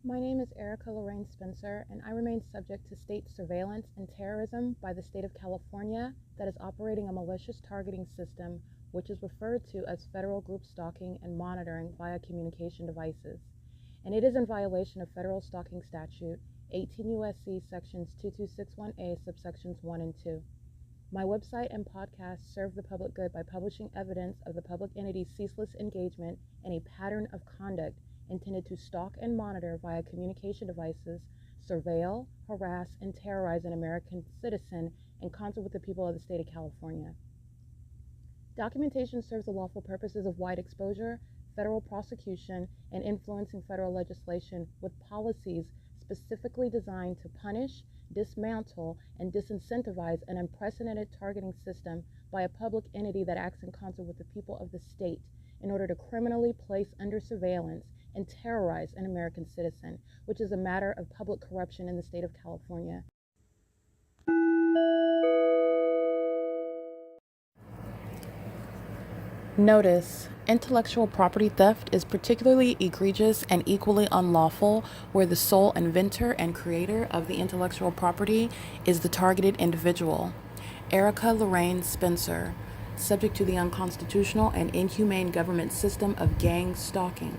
My name is Erica Lorraine Spencer, and I remain subject to state surveillance and terrorism by the state of California that is operating a malicious targeting system which is referred to as federal group stalking and monitoring via communication devices. And it is in violation of federal stalking statute 18 U.S.C. sections 2261A subsections 1 and 2. My website and podcast serve the public good by publishing evidence of the public entity's ceaseless engagement in a pattern of conduct intended to stalk and monitor via communication devices, surveil, harass, and terrorize an American citizen in concert with the people of the state of California. Documentation serves the lawful purposes of wide exposure, federal prosecution, and influencing federal legislation with policies specifically designed to punish, dismantle, and disincentivize an unprecedented targeting system by a public entity that acts in concert with the people of the state in order to criminally place under surveillance and terrorize an American citizen, which is a matter of public corruption in the state of California. Notice: intellectual property theft is particularly egregious and equally unlawful where the sole inventor and creator of the intellectual property is the targeted individual. Erica Lorraine Spencer, subject to the unconstitutional and inhumane government system of gang stalking,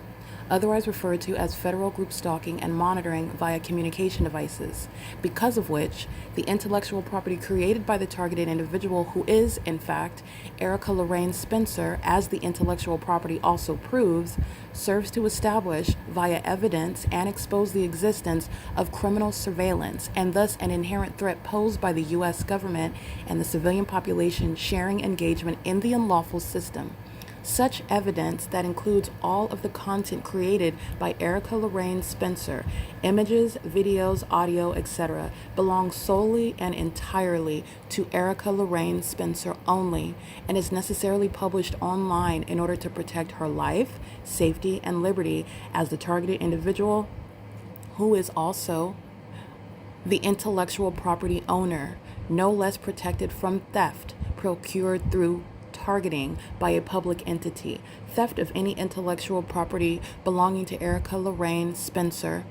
otherwise referred to as federal group stalking and monitoring via communication devices, because of which the intellectual property created by the targeted individual, who is, in fact, Erica Lorraine Spencer, as the intellectual property also proves, serves to establish via evidence and expose the existence of criminal surveillance and thus an inherent threat posed by the U.S. government and the civilian population sharing engagement in the unlawful system. Such evidence, that includes all of the content created by Erica Lorraine Spencer, images, videos, audio, etc., belongs solely and entirely to Erica Lorraine Spencer only and is necessarily published online in order to protect her life, safety, and liberty as the targeted individual, who is also the intellectual property owner, no less protected from theft procured through targeting by a public entity. Theft of any intellectual property belonging to Erica Lorraine Spencer,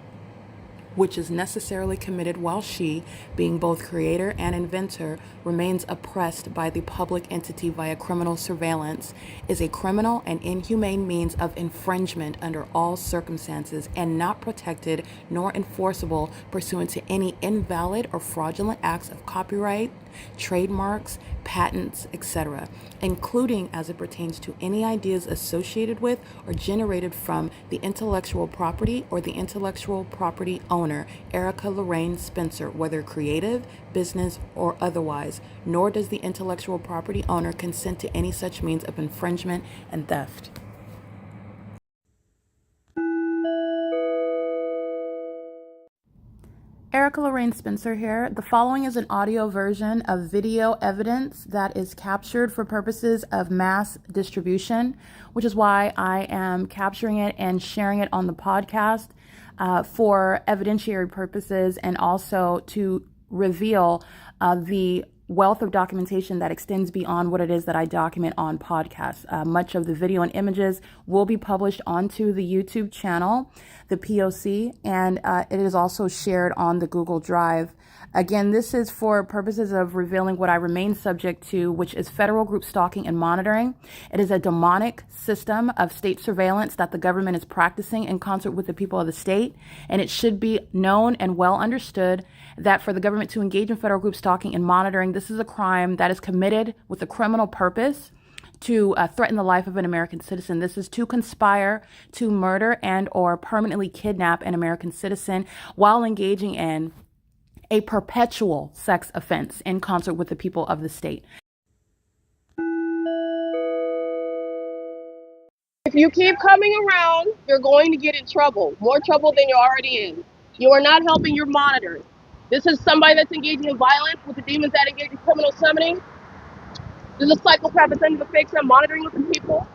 which is necessarily committed while she, being both creator and inventor, remains oppressed by the public entity via criminal surveillance, is a criminal and inhumane means of infringement under all circumstances and not protected nor enforceable pursuant to any invalid or fraudulent acts of copyright, trademarks, patents, etc., including as it pertains to any ideas associated with or generated from the intellectual property or the intellectual property owner, Erica Lorraine Spencer, whether creative, business, or otherwise, nor does the intellectual property owner consent to any such means of infringement and theft. Erica Lorraine Spencer here. The following is an audio version of video evidence that is captured for purposes of mass distribution, which is why I am capturing it and sharing it on the podcast for evidentiary purposes and also to reveal the wealth of documentation that extends beyond what it is that I document on podcasts. Much of the video and images will be published onto the YouTube channel, the P.O.C, and it is also shared on the Google Drive. Again, this is for purposes of revealing what I remain subject to, which is federal group stalking and monitoring. It is a demonic system of state surveillance that the government is practicing in concert with the people of the state, and it should be known and well understood that for the government to engage in federal group stalking and monitoring, this is a crime that is committed with a criminal purpose to threaten the life of an American citizen. This is to conspire to murder and or permanently kidnap an American citizen while engaging in a perpetual sex offense in concert with the people of the state. If you keep coming around, you're going to get in trouble, more trouble than you're already in. You are not helping your monitors. This is somebody that's engaging in violence with the demons that engage in criminal summoning. This is a psychopath that's under the fake sun monitoring with the people.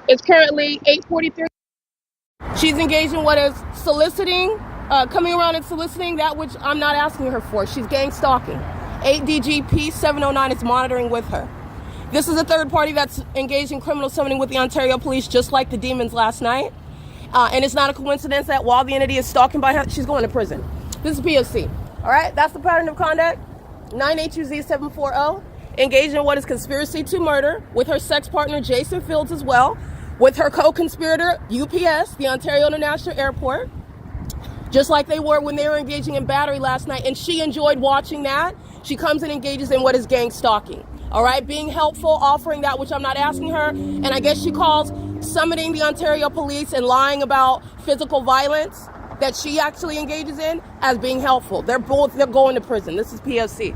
It's currently 8:43. She's engaged in what is soliciting, coming around and soliciting that which I'm not asking her for. She's gang stalking. 8DGP 709 is monitoring with her. This is a third party that's engaged in criminal summoning with the Ontario Police, just like the demons last night. And it's not a coincidence that while the entity is stalking by her, she's going to prison. This is P.O.C. All right, that's the pattern of conduct. 982Z740, engaged in what is conspiracy to murder with her sex partner, Jason Fields, as well, with her co-conspirator, U.S., the Ontario International Airport, just like they were when they were engaging in battery last night, and she enjoyed watching that. She comes and engages in what is gang stalking. All right, being helpful, offering that which I'm not asking her, and I guess she calls summoning the Ontario police and lying about physical violence that she actually engages in as being helpful. They're going to prison. This is P.O.C.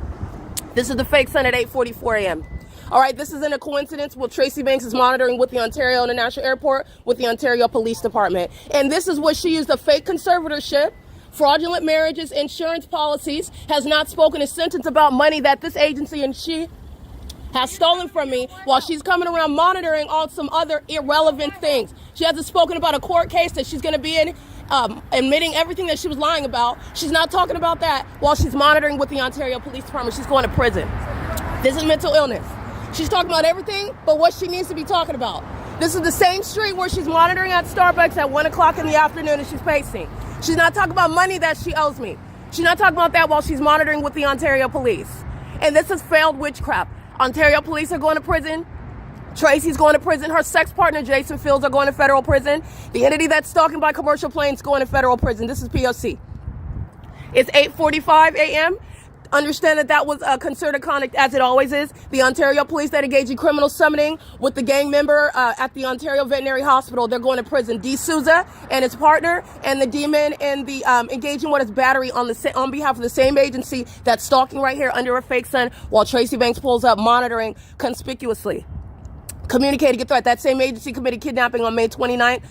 This is the fake sun at 8:44 a.m. All right, this isn't a coincidence. Well, Tracy Banks is monitoring with the Ontario International Airport with the Ontario Police Department. And this is what she used: a fake conservatorship, fraudulent marriages, insurance policies, has not spoken a sentence about money that this agency and she has stolen from me while she's coming around monitoring all some other irrelevant things. She hasn't spoken about a court case that she's going to be in, admitting everything that she was lying about. She's not talking about that while she's monitoring with the Ontario Police Department. She's going to prison. This is mental illness. She's talking about everything but what she needs to be talking about. This is the same street where she's monitoring at Starbucks at 1 o'clock in the afternoon and she's pacing. She's not talking about money that she owes me. She's not talking about that while she's monitoring with the Ontario Police. And this is failed witchcraft. Ontario Police are going to prison. Tracy's going to prison. Her sex partner, Jason Fields, are going to federal prison. The entity that's stalking by commercial planes going to federal prison. This is P.O.C. It's 8:45 a.m. Understand that that was a concerted conduct, as it always is. The Ontario Police that engaged in criminal summoning with the gang member at the Ontario Veterinary Hospital, they're going to prison. D. Souza and his partner and the demon and the engaging with his battery on behalf of the same agency that's stalking right here under a fake sun while Tracy Banks pulls up monitoring conspicuously. Communicating a threat. That same agency committed kidnapping on May 29th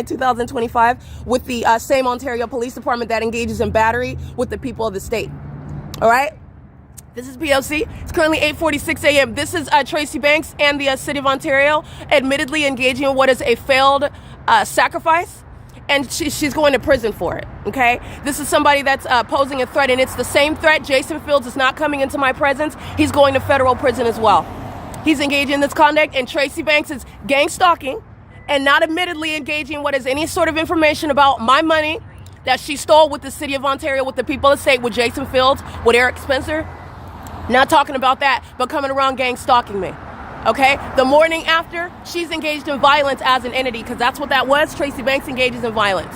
2025 with the same Ontario Police Department that engages in battery with the people of the state. All right? This is P.O.C. It's currently 8:46 a.m. This is Tracy Banks and the City of Ontario admittedly engaging in what is a failed sacrifice. And she's going to prison for it, okay? This is somebody that's posing a threat, and it's the same threat. Jason Fields is not coming into my presence. He's going to federal prison as well. He's engaging in this conduct, and Tracy Banks is gang stalking and not admittedly engaging in what is any sort of information about my money that she stole with the City of Ontario, with the people of the state, with Jason Fields, with Eric Spencer. Not talking about that, but coming around gang stalking me. Okay, the morning after, she's engaged in violence as an entity, because that's what that was. Tracy Banks engages in violence.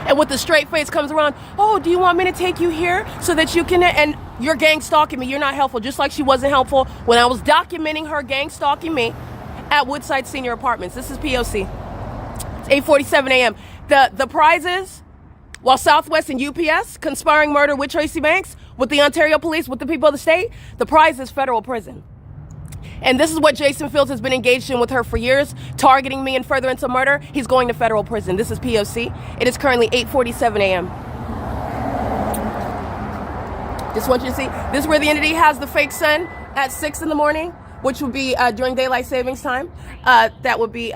And with the straight face comes around, oh, do you want me to take you here so that you can, and you're gang stalking me. You're not helpful, just like she wasn't helpful when I was documenting her gang stalking me at Woodside Senior Apartments. This is P.O.C. It's 8:47 a.m. The prizes, while Southwest and UPS conspiring murder with Tracy Banks, with the Ontario Police, with the people of the state, the prize is federal prison. And this is what Jason Fields has been engaged in with her for years, targeting me in furtherance of murder. He's going to federal prison. This is P.O.C. It is currently 8:47 a.m. Just want you to see, this is where the entity has the fake sun at 6 in the morning, which would be during daylight savings time. That would be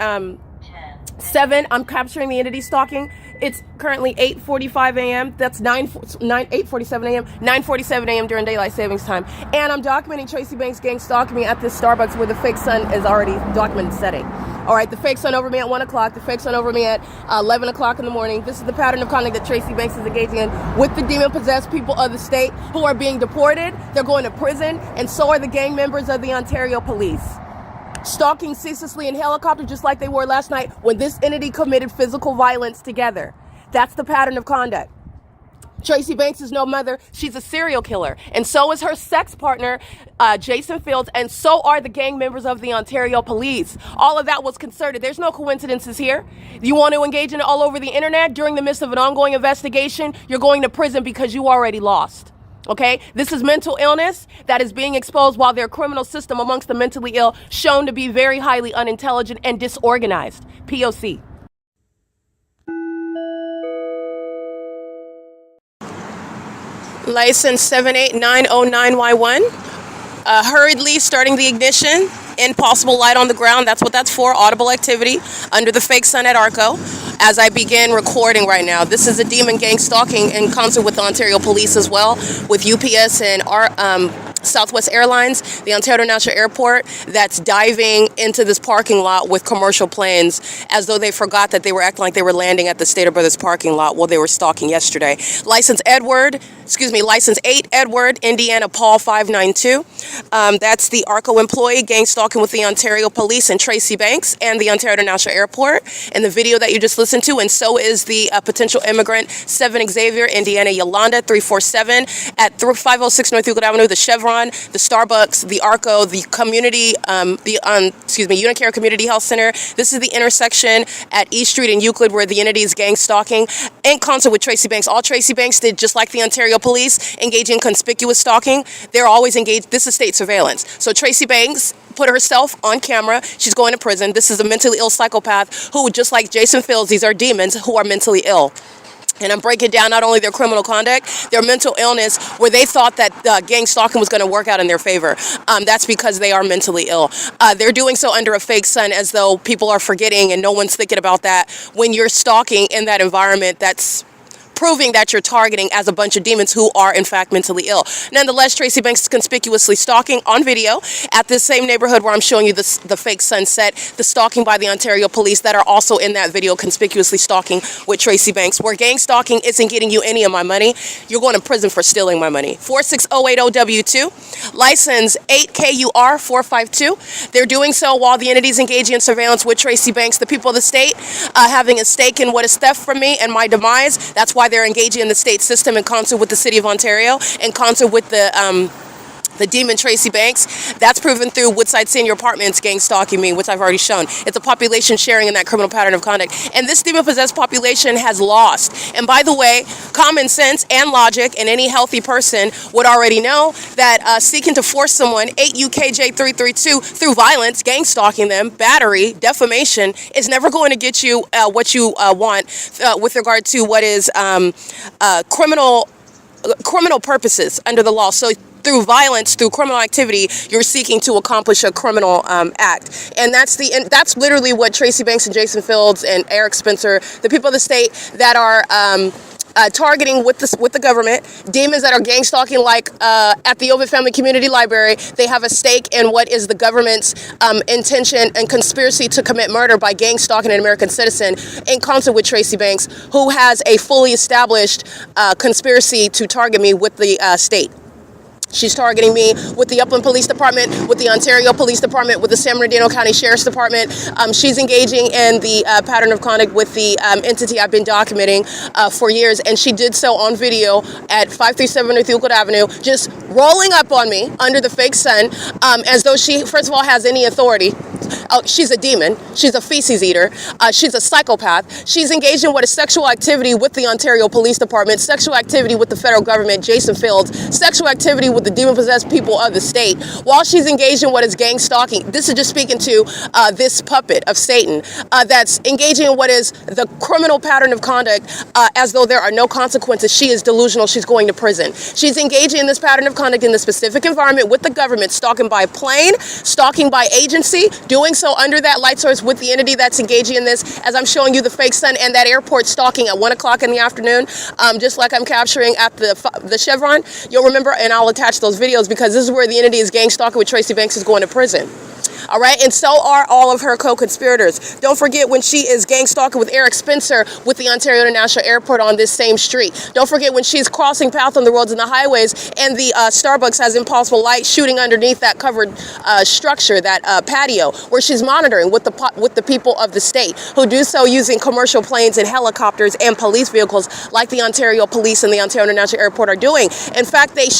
7. I'm capturing the entity stalking. It's currently 8:45 a.m. That's 8:47 a.m. 9:47 a.m. during daylight savings time. And I'm documenting Tracy Banks gang stalking me at this Starbucks where the fake sun is already documented setting. All right, the fake sun over me at 1 o'clock, the fake sun over me at 11 o'clock in the morning. This is the pattern of conduct that Tracy Banks is engaging in with the demon-possessed people of the state who are being deported. They're going to prison, and so are the gang members of the Ontario Police. Stalking ceaselessly in helicopter, just like they were last night when this entity committed physical violence together. That's the pattern of conduct. Tracy Banks is no mother. She's a serial killer. And so is her sex partner, Jason Fields, and so are the gang members of the Ontario Police. All of that was concerted. There's no coincidences here. You want to engage in it all over the internet during the midst of an ongoing investigation, you're going to prison because you already lost. Okay, this is mental illness that is being exposed while their criminal system amongst the mentally ill shown to be very highly unintelligent and disorganized. P.O.C. License 78909Y1. Hurriedly starting the ignition. Impossible light on the ground. That's what that's for. Audible activity under the fake sun at ARCO. As I begin recording right now, this is a demon gang stalking in concert with the Ontario Police as well, with UPS and Southwest Airlines, the Ontario International Airport, that's diving into this parking lot with commercial planes as though they forgot that they were acting like they were landing at the Stater Brothers parking lot while they were stalking yesterday. License 8 Edward, Indiana Paul 592. That's the ARCO employee gang stalking with the Ontario Police and Tracy Banks and the Ontario International Airport in the video that you just listened to, and so is the potential immigrant 7 Xavier, Indiana Yolanda 347 at 506 North Euclid Avenue, the Chevron, the Starbucks, the ARCO, the community, UNICARE Community Health Center. This is the intersection at East Street and Euclid where the entity is gang stalking in concert with Tracy Banks. All Tracy Banks did, just like the Ontario Police, engage in conspicuous stalking. They're always engaged. This is state surveillance. So Tracy Banks put herself on camera. She's going to prison. This is a mentally ill psychopath who, just like Jason Fields, these are demons who are mentally ill. And I'm breaking down not only their criminal conduct, their mental illness, where they thought that gang stalking was going to work out in their favor. That's because they are mentally ill. They're doing so under a fake sun, as though people are forgetting and no one's thinking about that. When you're stalking in that environment, that's proving that you're targeting as a bunch of demons who are in fact mentally ill. Nonetheless, Tracy Banks is conspicuously stalking on video at this same neighborhood where I'm showing you the fake sunset, the stalking by the Ontario Police that are also in that video conspicuously stalking with Tracy Banks. Where gang stalking isn't getting you any of my money, you're going to prison for stealing my money. 46080W2, license 8KUR 452. They're doing so while the entity's engaging in surveillance with Tracy Banks, the people of the state having a stake in what is theft from me and my demise. That's why they're engaging in the state system in concert with the city of Ontario, in concert with the demon Tracy Banks. That's proven through Woodside Senior Apartments gang stalking me, which I've already shown. It's a population sharing in that criminal pattern of conduct. And this demon-possessed population has lost. And by the way, common sense and logic and any healthy person would already know that seeking to force someone, 8 UKJ 332, through violence, gang stalking them, battery, defamation, is never going to get you what you want with regard to what is criminal purposes under the law. So through violence, through criminal activity, you're seeking to accomplish a criminal act. And that's literally what Tracy Banks and Jason Fields and Eric Spencer, the people of the state that are targeting with the government, demons that are gang stalking, like at the OVITT Family Community Library. They have a stake in what is the government's intention and conspiracy to commit murder by gang stalking an American citizen, in concert with Tracy Banks, who has a fully established conspiracy to target me with the state. She's targeting me with the Upland Police Department, with the Ontario Police Department, with the San Bernardino County Sheriff's Department. She's engaging in the pattern of conduct with the entity I've been documenting for years, and she did so on video at 537 North Euclid Avenue, just rolling up on me under the fake sun, as though she, first of all, has any authority. Oh, she's a demon. She's a feces eater. She's a psychopath. She's engaged in what is sexual activity with the Ontario Police Department, sexual activity with the federal government, Jason Fields, sexual activity with the demon-possessed people of the state, while she's engaged in what is gang stalking. This is just speaking to this puppet of Satan that's engaging in what is the criminal pattern of conduct as though there are no consequences. She is delusional. She's going to prison. She's engaging in this pattern of conduct in the specific environment with the government, stalking by plane, stalking by agency, doing so under that light source with the entity that's engaging in this, as I'm showing you the fake sun, and that airport stalking at 1 o'clock in the afternoon, just like I'm capturing at the Chevron. You'll remember, and I'll attach those videos, because this is where the entity is gang stalking with Tracy Banks is going to prison. All right, and so are all of her co-conspirators. Don't forget when she is gang stalking with Eric Spencer with the Ontario International Airport on this same street. Don't forget when she's crossing paths on the roads and the highways, and the Starbucks has impossible light shooting underneath that covered structure, that patio, where she's monitoring with the people of the state, who do so using commercial planes and helicopters and police vehicles, like the Ontario Police and the Ontario International Airport are doing. In fact, they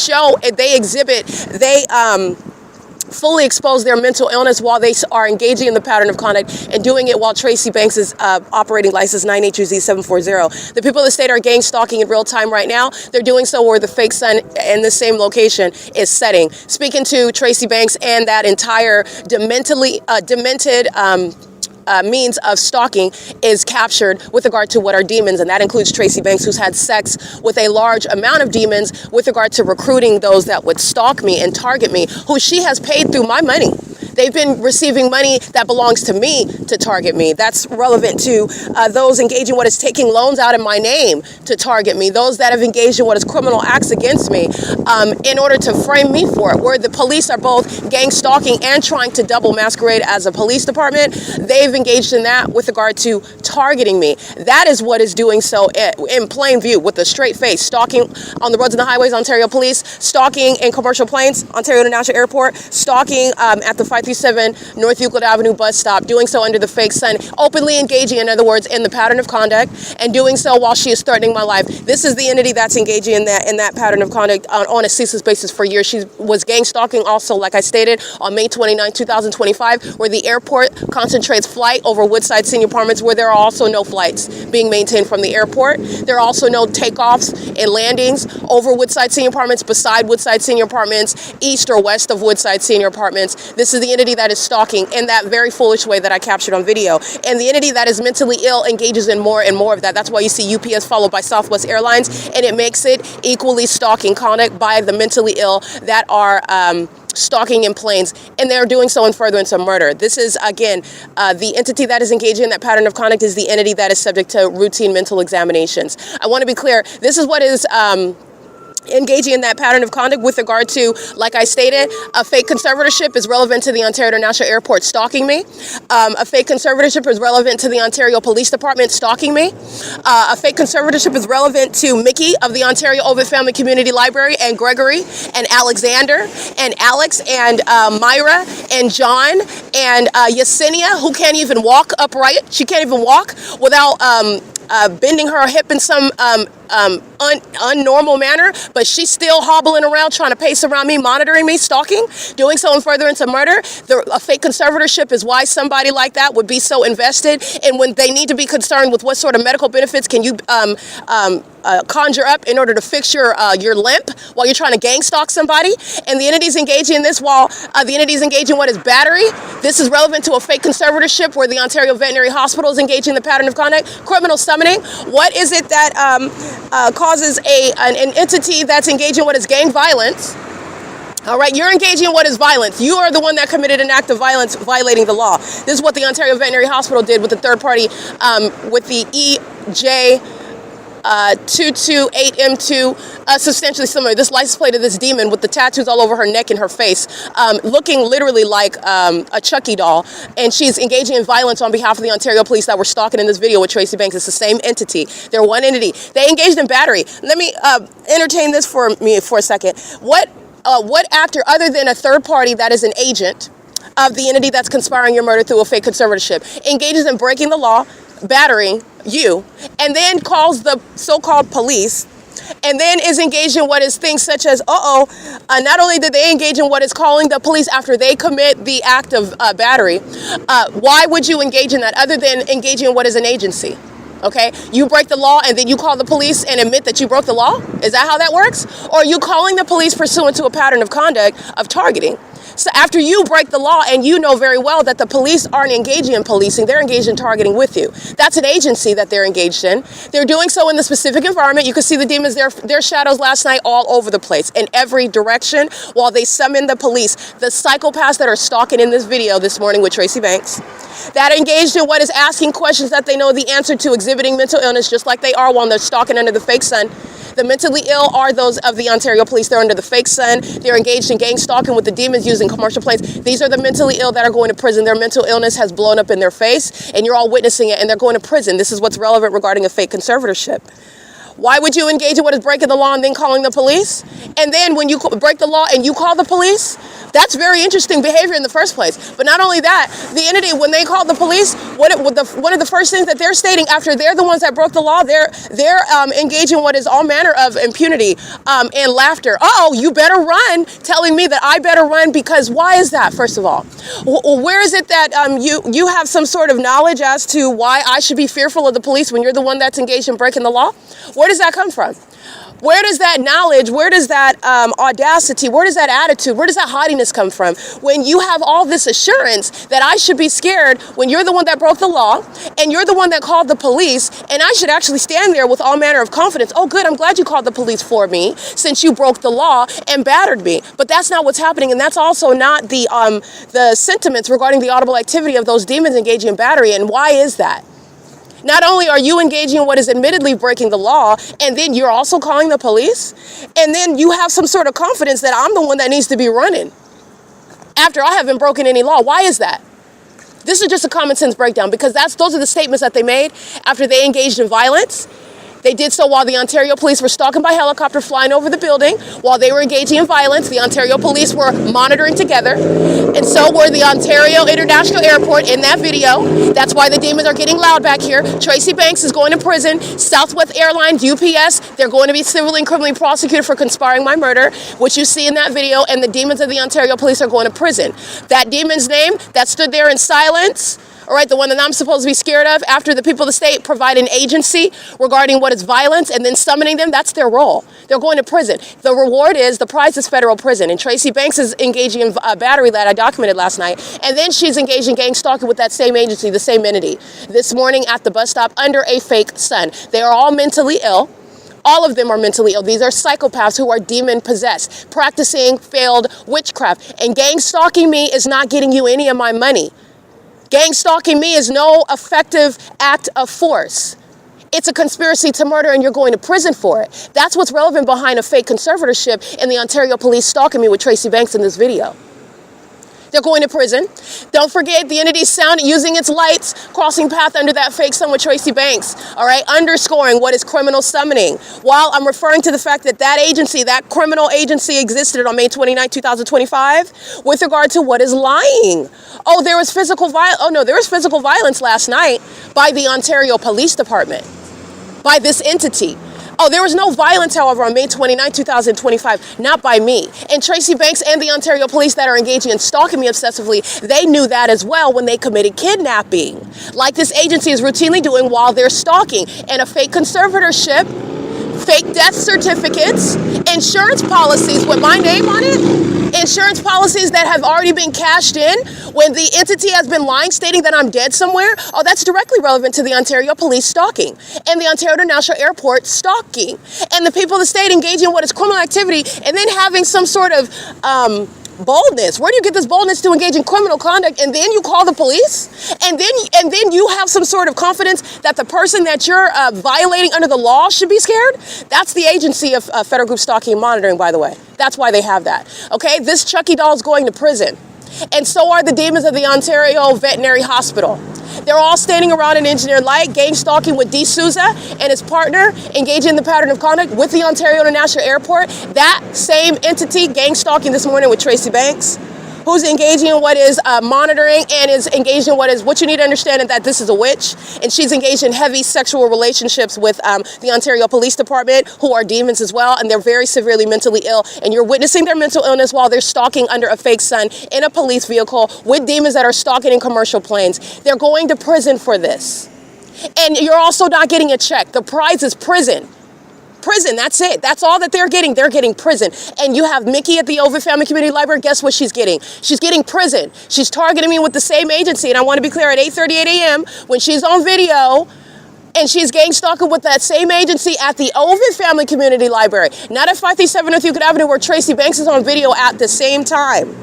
fully expose their mental illness while they are engaging in the pattern of conduct, and doing it while Tracy Banks is operating license 9HUZ740. The people of the state are gang stalking in real time right now. They're doing so where the fake sun in the same location is setting. Speaking to Tracy Banks and that entire demented means of stalking is captured with regard to what are demons, and that includes Tracy Banks, who's had sex with a large amount of demons with regard to recruiting those that would stalk me and target me, who she has paid through my money. They've been receiving money that belongs to me to target me. That's relevant to those engaged in what is taking loans out in my name to target me. Those that have engaged in what is criminal acts against me in order to frame me for it. Where the police are both gang stalking and trying to double masquerade as a police department, they've engaged in that with regard to targeting me. That is what is doing so in plain view with a straight face. Stalking on the roads and the highways, Ontario Police. Stalking in commercial planes, Ontario International Airport. Stalking at the 537 North Euclid Avenue bus stop. Doing so under the fake sun. Openly engaging, in other words, in the pattern of conduct, and doing so while she is threatening my life. This is the entity that's engaging in that pattern of conduct on a ceaseless basis for years. She was gang stalking also, like I stated, on May 29, 2025, where the airport concentrates flight over Woodside Senior Apartments, where there are also no flights being maintained from the airport. There are also no takeoffs and landings over Woodside Senior Apartments, beside Woodside Senior Apartments, east or west of Woodside Senior Apartments. This is the entity that is stalking in that very foolish way that I captured on video. And the entity that is mentally ill engages in more and more of that. That's why you see UPS followed by Southwest Airlines, and it makes it equally stalking conduct by the mentally ill that are stalking in planes, and they're doing so in furtherance of murder. This is, again, the entity that is engaging in that pattern of conduct is the entity that is subject to routine mental examinations. I want to be clear, this is what is engaging in that pattern of conduct with regard to, like I stated, a fake conservatorship is relevant to the Ontario International Airport stalking me. A fake conservatorship is relevant to the Ontario Police Department stalking me. A fake conservatorship is relevant to Mickey of the Ontario OVITT Family Community Library, and Gregory and Alexander and Alex and Myra and John and Yesenia, who can't even walk upright. She can't even walk without bending her hip in some unnormal manner, but she's still hobbling around, trying to pace around me, monitoring me, stalking, doing so in furtherance of murder. A fake conservatorship is why somebody like that would be so invested, and when they need to be concerned with what sort of medical benefits can you conjure up in order to fix your limp while you're trying to gang stalk somebody. And the entity's engaging in this while the entity's engaging in what is battery. This is relevant to a fake conservatorship where the Ontario Veterinary Hospital is engaging in the pattern of conduct. Criminal summoning. What is it that causes an entity that's engaging in what is gang violence? All right, you're engaging in what is violence. You are the one that committed an act of violence violating the law. This is what the Ontario Veterinary Hospital did with the third party, with the EJ 228M2, substantially similar. This license plate of this demon with the tattoos all over her neck and her face, looking literally like a Chucky doll. And she's engaging in violence on behalf of the Ontario police that were stalking in this video with Tracy Banks. It's the same entity. They're one entity. They engaged in battery. Let me entertain this for me for a second. What actor, other than a third party that is an agent of the entity that's conspiring your murder through a fake conservatorship, engages in breaking the law, battering you, and then calls the so-called police, and then is engaged in what is things such as, not only did they engage in what is calling the police after they commit the act of battery, why would you engage in that other than engaging in what is an agency? Okay, you break the law and then you call the police and admit that you broke the law? Is that how that works? Or are you calling the police pursuant to a pattern of conduct of targeting? So after you break the law and you know very well that the police aren't engaging in policing, they're engaged in targeting with you. That's an agency that they're engaged in. They're doing so in the specific environment. You can see the demons, their shadows last night all over the place, in every direction, while they summon the police. The psychopaths that are stalking in this video this morning with Tracy Banks, that are engaged in what is asking questions that they know the answer to, exhibiting mental illness just like they are while they're stalking under the fake sun. The mentally ill are those of the Ontario police. They're under the fake sun. They're engaged in gang stalking with the demons using commercial planes. These are the mentally ill that are going to prison. Their mental illness has blown up in their face, and you're all witnessing it, and they're going to prison. This is what's relevant regarding a fake conservatorship. Why would you engage in what is breaking the law and then calling the police? And then when you break the law and you call the police, that's very interesting behavior in the first place. But not only that, the entity, when they call the police, one of the first things that they're stating after they're the ones that broke the law, they're engaging in what is all manner of impunity and laughter. You better run, telling me that I better run because why is that, first of all? Where is it that you have some sort of knowledge as to why I should be fearful of the police when you're the one that's engaged in breaking the law? Where does that come from? Where does that knowledge, where does that audacity, where does that attitude, where does that haughtiness come from? When you have all this assurance that I should be scared when you're the one that broke the law and you're the one that called the police, and I should actually stand there with all manner of confidence. Oh, good, I'm glad you called the police for me since you broke the law and battered me. But that's not what's happening, and that's also not the sentiments regarding the audible activity of those demons engaging in battery. And why is that? Not only are you engaging in what is admittedly breaking the law, and then you're also calling the police, and then you have some sort of confidence that I'm the one that needs to be running after I haven't broken any law. Why is that? This is just a common sense breakdown, because those are the statements that they made after they engaged in violence. They did so while the Ontario police were stalking by helicopter, flying over the building. While they were engaging in violence, the Ontario police were monitoring together. And so were the Ontario International Airport in that video. That's why the demons are getting loud back here. Tracy Banks is going to prison. Southwest Airlines, UPS, they're going to be civilly and criminally prosecuted for conspiring my murder, which you see in that video. And the demons of the Ontario police are going to prison. That demon's name that stood there in silence, all right, the one that I'm supposed to be scared of, after the people of the state provide an agency regarding what is violence and then summoning them, that's their role. They're going to prison. The reward is, the prize is federal prison. And Tracy Banks is engaging in battery that I documented last night. And then she's engaged in gang stalking with that same agency, the same entity, this morning at the bus stop under a fake sun. They are all mentally ill. All of them are mentally ill. These are psychopaths who are demon possessed, practicing failed witchcraft. And gang stalking me is not getting you any of my money. Gang stalking me is no effective act of force. It's a conspiracy to murder, and you're going to prison for it. That's what's relevant behind a fake conservatorship and the Ontario police stalking me with Tracy Banks in this video. They're going to prison. Don't forget, the entity sound using its lights, crossing path under that fake sun with Tracy Banks, all right, underscoring what is criminal summoning. While I'm referring to the fact that that agency, that criminal agency existed on May 29, 2025, with regard to what is lying. Oh, there was physical violence. Oh, no, there was physical violence last night by the Ontario Police Department, by this entity. Oh, there was no violence, however, on May 29, 2025, not by me. And Tracy Banks and the Ontario police that are engaging in stalking me obsessively, they knew that as well when they committed kidnapping, like this agency is routinely doing while they're stalking. And a fake conservatorship, fake death certificates, insurance policies with my name on it, insurance policies that have already been cashed in when the entity has been lying, stating that I'm dead somewhere. Oh, that's directly relevant to the Ontario police stalking and the Ontario International Airport stalking and the people of the state engaging in what is criminal activity and then having some sort of boldness. Where do you get this boldness to engage in criminal conduct, and then you call the police, and then you have some sort of confidence that the person that you're violating under the law should be scared? That's the agency of Federal Group Stalking and Monitoring, by the way. That's why they have that. Okay, this Chucky doll is going to prison, and so are the demons of the Ontario Veterinary Hospital. They're all standing around an engineered light, gang stalking with D. Souza and his partner, engaging in the pattern of conduct with the Ontario International Airport. That same entity gang stalking this morning with Tracy Banks, who's engaging in what is monitoring and is engaged in what you need to understand is that this is a witch, and she's engaged in heavy sexual relationships with the Ontario Police Department, who are demons as well, and they're very severely mentally ill, and you're witnessing their mental illness while they're stalking under a fake sun in a police vehicle with demons that are stalking in commercial planes. They're going to prison for this. And you're also not getting a check. The prize is prison. Prison, that's it. That's all that they're getting. They're getting prison. And you have Mickey at the OVITT Family Community Library. Guess what she's getting? She's getting prison. She's targeting me with the same agency. And I want to be clear, at 8:38 a.m., when she's on video, and she's gang stalking with that same agency at the OVITT Family Community Library, not at 537 North Euclid Avenue, where Tracy Banks is on video at the same time.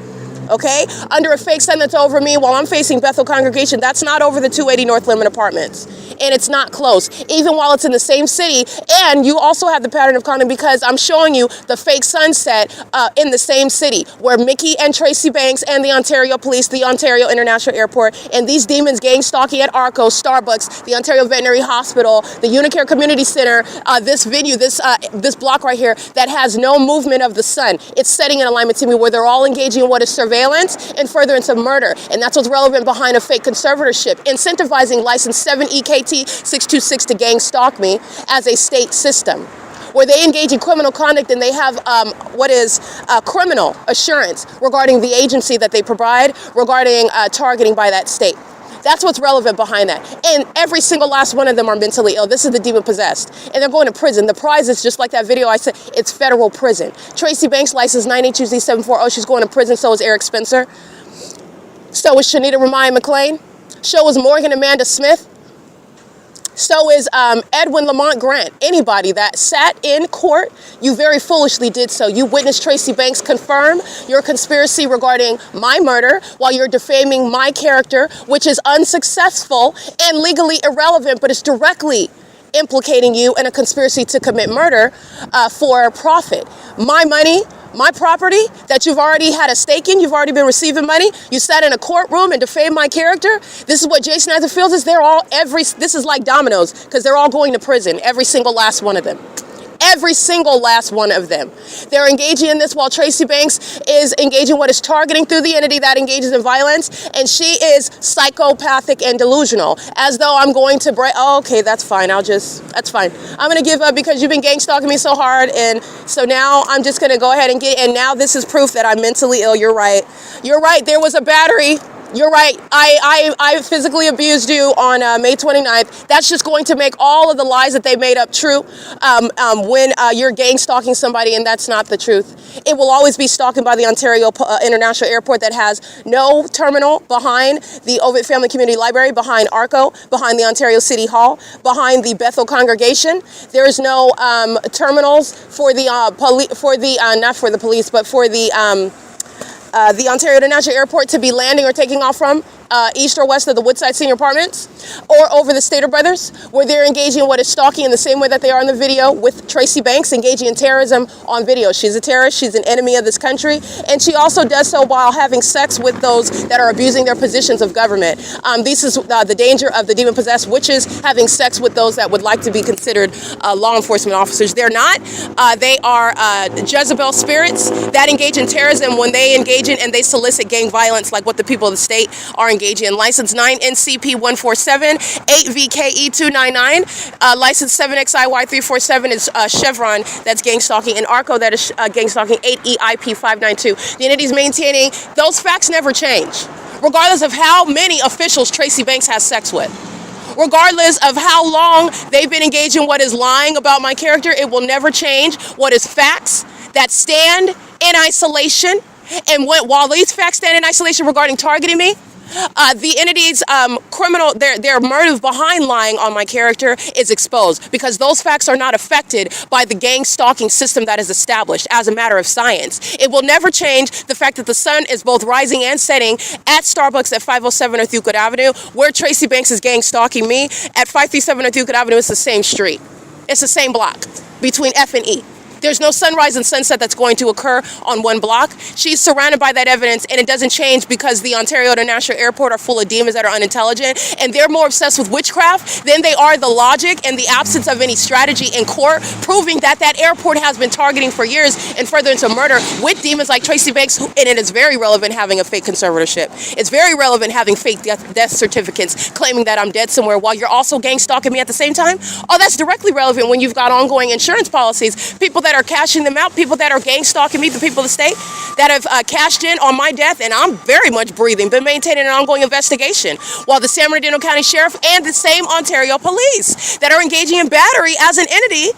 Okay, under a fake sun that's over me while I'm facing Bethel congregation. That's not over the 280 North Lemon Apartments, and it's not close, even while it's in the same city. And you also have the pattern of conduct because I'm showing you the fake sunset in the same city where Mickey and Tracy Banks and the Ontario Police, the Ontario International Airport, and these demons gang stalking at ARCO, Starbucks, the Ontario Veterinary Hospital, the UNICARE Community Center, this venue, this block right here that has no movement of the sun. It's setting in alignment to me where they're all engaging in what is surveillance and furtherance of murder. And that's what's relevant behind a fake conservatorship, incentivizing license 7 EKT 626 to gang stalk me as a state system, where they engage in criminal conduct and they have what is criminal assurance regarding the agency that they provide regarding targeting by that state. That's what's relevant behind that. And every single last one of them are mentally ill. This is the demon possessed. And they're going to prison. The prize is just like that video I said, it's federal prison. Tracy Banks, license 9HUZ740, she's going to prison. So is Eric Spencer. So is Shanita Remiah McClain. So is Morgan Amanda Smith. So is Edwin Lamont Grant. Anybody that sat in court, you very foolishly did so. You witnessed Tracy Banks confirm your conspiracy regarding my murder while you're defaming my character, which is unsuccessful and legally irrelevant, but it's directly implicating you in a conspiracy to commit murder for profit. My money, my property that you've already had a stake in, you've already been receiving money, you sat in a courtroom and defamed my character. This is what Jason Arthur Fields is. This is like dominoes, because they're all going to prison, every single last one of them. Every single last one of them. They're engaging in this while Tracy Banks is engaging what is targeting through the entity that engages in violence, and she is psychopathic and delusional. As though I'm going to break. Oh, okay, that's fine. That's fine. I'm going to give up because you've been gang stalking me so hard, and so now I'm just going to go ahead and and now this is proof that I'm mentally ill. You're right. You're right. There was a battery. You're right. I physically abused you on May 29th. That's just going to make all of the lies that they made up true when you're gang stalking somebody, and that's not the truth. It will always be stalking by the Ontario International Airport that has no terminal behind the OVITT Family Community Library, behind ARCO, behind the Ontario City Hall, behind the Bethel congregation. There's no terminals for the not for the police, but for the Ontario International Airport to be landing or taking off from east or west of the Woodside Senior Apartments, or over the Stater Brothers, where they're engaging in what is stalking in the same way that they are in the video with Tracy Banks, engaging in terrorism on video. She's a terrorist, she's an enemy of this country, and she also does so while having sex with those that are abusing their positions of government. This is the danger of the demon-possessed witches having sex with those that would like to be considered law enforcement officers. They're not. They are Jezebel spirits that engage in terrorism when they engage in and they solicit gang violence, like what the people of the state are engaging in. License 9 NCP 147, 8 VKE 299, license 7XIY 347 is CHEVRON, that's gang stalking, and ARCO, that is gang stalking, 8 EIP 592. The entity is maintaining those facts never change, regardless of how many officials Tracy Banks has sex with. Regardless of how long they've been engaged in what is lying about my character, it will never change what is facts that stand in isolation. And while these facts stand in isolation regarding targeting me, the entity's criminal, their motive behind lying on my character is exposed, because those facts are not affected by the gang stalking system that is established as a matter of science. It will never change the fact that the sun is both rising and setting at Starbucks at 507 North Euclid Avenue, where Tracy Banks is gang stalking me. At 537 North Euclid Avenue, it's the same street. It's the same block between F and E. There's no sunrise and sunset that's going to occur on one block. She's surrounded by that evidence, and it doesn't change because the Ontario International Airport are full of demons that are unintelligent, and they're more obsessed with witchcraft than they are the logic and the absence of any strategy in court, proving that that airport has been targeting for years and further into murder with demons like Tracy Banks, and it is very relevant having a fake conservatorship. It's very relevant having fake death certificates claiming that I'm dead somewhere while you're also gang stalking me at the same time. Oh, that's directly relevant when you've got ongoing insurance policies, people that are cashing them out, people that are gang stalking me, the people of the state that have cashed in on my death, and I'm very much breathing, been maintaining an ongoing investigation, while the San Bernardino County Sheriff and the same Ontario Police that are engaging in battery as an entity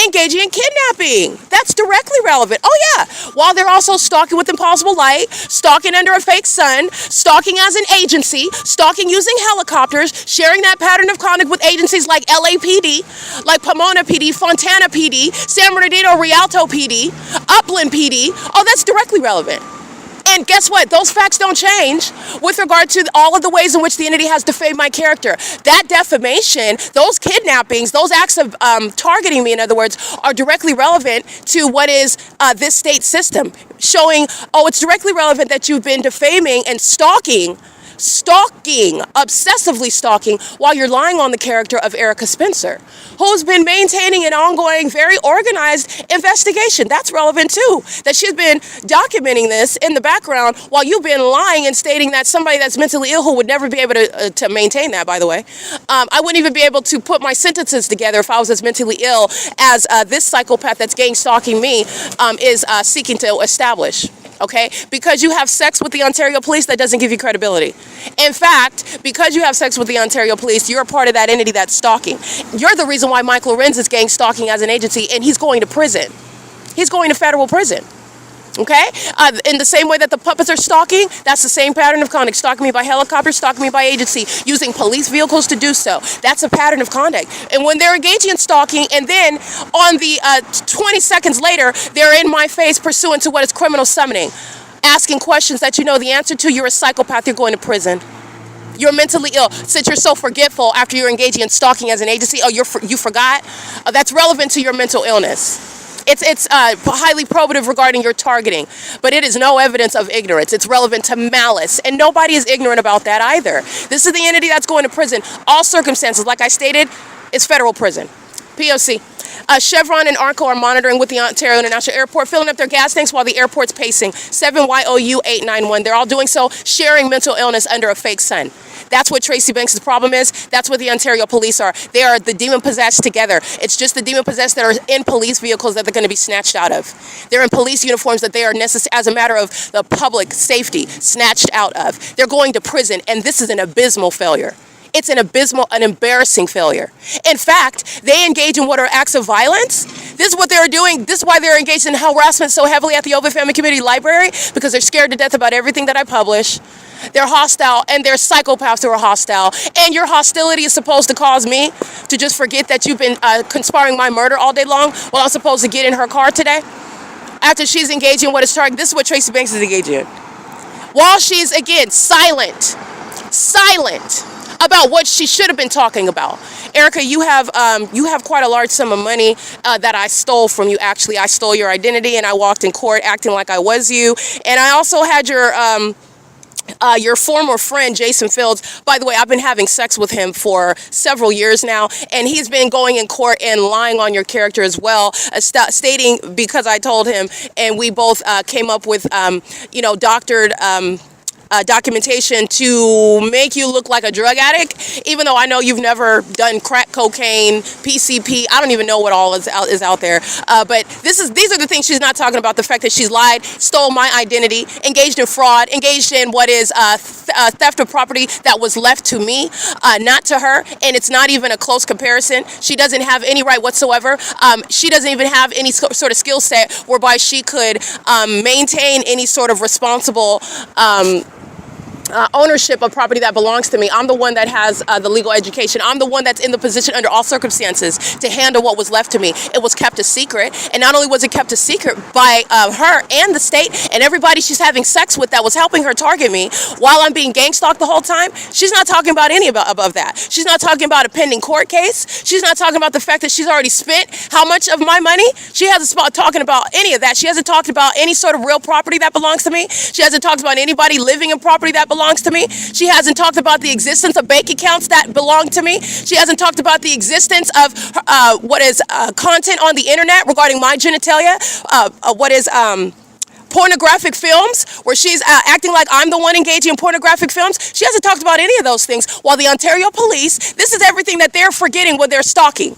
engaging in kidnapping. That's directly relevant. Oh yeah, while they're also stalking with impossible light, stalking under a fake sun, stalking as an agency, stalking using helicopters, sharing that pattern of conduct with agencies like LAPD, like Pomona PD, Fontana PD, San Bernardino Rialto PD, Upland PD. Oh, that's directly relevant. And guess what? Those facts don't change with regard to all of the ways in which the entity has defamed my character. That defamation, those kidnappings, those acts of targeting me, in other words, are directly relevant to what is this state system. Showing, oh, it's directly relevant that you've been defaming and stalking, obsessively stalking, while you're lying on the character of Erica Spencer, who's been maintaining an ongoing, very organized investigation. That's relevant too, that she's been documenting this in the background while you've been lying and stating that somebody that's mentally ill, who would never be able to maintain that, by the way. I wouldn't even be able to put my sentences together if I was as mentally ill as this psychopath that's gang stalking me is seeking to establish. Okay? Because you have sex with the Ontario Police, that doesn't give you credibility. In fact, because you have sex with the Ontario Police, you're a part of that entity that's stalking. You're the reason why Mike Lorenz is gang stalking as an agency, and he's going to prison. He's going to federal prison. Okay? In the same way that the puppets are stalking, that's the same pattern of conduct. Stalking me by helicopter, stalking me by agency, using police vehicles to do so. That's a pattern of conduct. And when they're engaging in stalking, and then on the 20 seconds later, they're in my face pursuant to what is criminal summoning, asking questions that you know the answer to, you're a psychopath, you're going to prison. You're mentally ill. Since you're so forgetful after you're engaging in stalking as an agency, you forgot? That's relevant to your mental illness. It's highly probative regarding your targeting, but it is no evidence of ignorance. It's relevant to malice, and nobody is ignorant about that either. This is the entity that's going to prison. All circumstances, like I stated, is federal prison. P.O.C. Chevron and ARCO are monitoring with the Ontario International Airport, filling up their gas tanks while the airport's pacing. 7YOU891. They're all doing so, sharing mental illness under a fake sun. That's what Tracy Banks' problem is. That's what the Ontario Police are. They are the demon-possessed together. It's just the demon-possessed that are in police vehicles that they're going to be snatched out of. They're in police uniforms that they are necessary as a matter of the public safety, snatched out of. They're going to prison, and this is an abysmal failure. It's an embarrassing failure. In fact, they engage in what are acts of violence. This is what they're doing. This is why they're engaged in harassment so heavily at the OVITT Family Community Library, because they're scared to death about everything that I publish. They're hostile, and they're psychopaths who are hostile. And your hostility is supposed to cause me to just forget that you've been conspiring my murder all day long while I'm supposed to get in her car today? After she's engaging in what is targeted, this is what Tracy Banks is engaging in. While she's, again, silent about what she should have been talking about. Erica, you have quite a large sum of money that I stole from you. Actually, I stole your identity, and I walked in court acting like I was you. And I also had your former friend, Jason Fields. By the way, I've been having sex with him for several years now, and he's been going in court and lying on your character as well, stating, because I told him, and we both came up with, doctored documentation to make you look like a drug addict, even though I know you've never done crack cocaine, PCP. I don't even know what all is out there. But these are the things she's not talking about. The fact that she's lied, stole my identity, engaged in fraud, engaged in what is theft of property that was left to me, not to her. And it's not even a close comparison. She doesn't have any right whatsoever. She doesn't even have any sort of skill set whereby she could maintain any sort of responsible ownership of property that belongs to me. I'm the one that has the legal education. I'm the one that's in the position under all circumstances to handle what was left to me. It was kept a secret, and not only was it kept a secret by her and the state and everybody she's having sex with that was helping her target me while I'm being gang stalked the whole time. She's not talking about any above that. She's not talking about a pending court case. She's not talking about the fact that she's already spent how much of my money. She hasn't talking about any of that. She hasn't talked about any sort of real property that belongs to me. She hasn't talked about anybody living in property that belongs to me. She hasn't talked about the existence of bank accounts that belong to me. She hasn't talked about the existence of what is content on the internet regarding my genitalia, what is pornographic films, where she's acting like I'm the one engaging in pornographic films. She hasn't talked about any of those things, while the Ontario Police, this is everything that they're forgetting when they're stalking,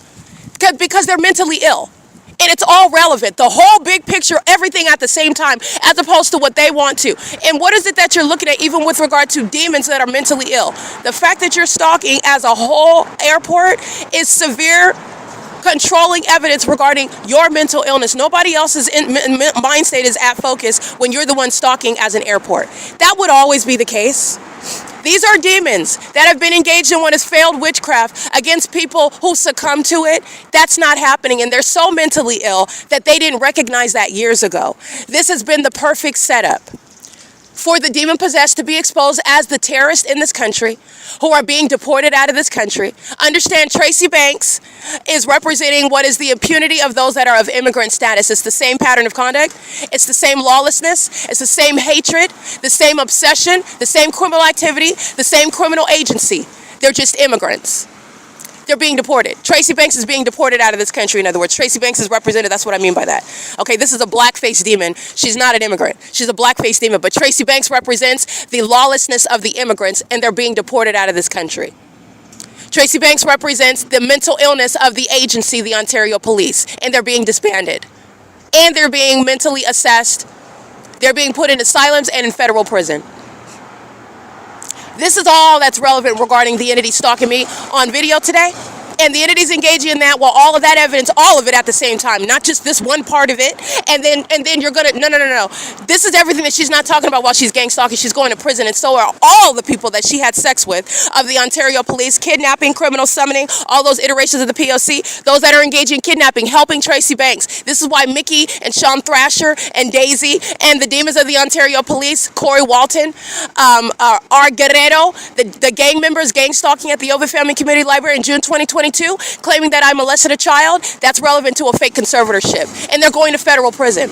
because they're mentally ill. And it's all relevant, the whole big picture, everything at the same time, as opposed to what they want to. And what is it that you're looking at, even with regard to demons that are mentally ill? The fact that you're stalking as a whole airport is severe controlling evidence regarding your mental illness. Nobody else's mind state is at focus when you're the one stalking as an airport. That would always be the case. These are demons that have been engaged in what is failed witchcraft against people who succumb to it. That's not happening, and they're so mentally ill that they didn't recognize that years ago. This has been the perfect setup for the demon-possessed to be exposed as the terrorists in this country who are being deported out of this country. Understand, Tracy Banks is representing what is the impunity of those that are of immigrant status. It's the same pattern of conduct. It's the same lawlessness. It's the same hatred, the same obsession, the same criminal activity, the same criminal agency. They're just immigrants. They're being deported. Tracy Banks is being deported out of this country, in other words. Tracy Banks is represented. That's what I mean by that. Okay, this is a black-faced demon. She's not an immigrant. She's a black-faced demon. But Tracy Banks represents the lawlessness of the immigrants, and they're being deported out of this country. Tracy Banks represents the mental illness of the agency, the Ontario Police, and they're being disbanded. And they're being mentally assessed They're being put in asylums and in federal prison. This is all that's relevant regarding the entity stalking me on video today. And the entity's engaging in that while all of that evidence, all of it at the same time, not just this one part of it. And then you're gonna, no. This is everything that she's not talking about while she's gang stalking. She's going to prison, and so are all the people that she had sex with of the Ontario police, kidnapping, criminal summoning, all those iterations of the P.O.C, those that are engaging in kidnapping, helping Tracy Banks. This is why Mickey and Sean Thrasher and Daisy and the demons of the Ontario police, Corey Walton, R. Guerrero, the gang members gang stalking at the OVITT Family Community Library in June 2022, claiming that I molested a child. That's relevant to a fake conservatorship, and they're going to federal prison.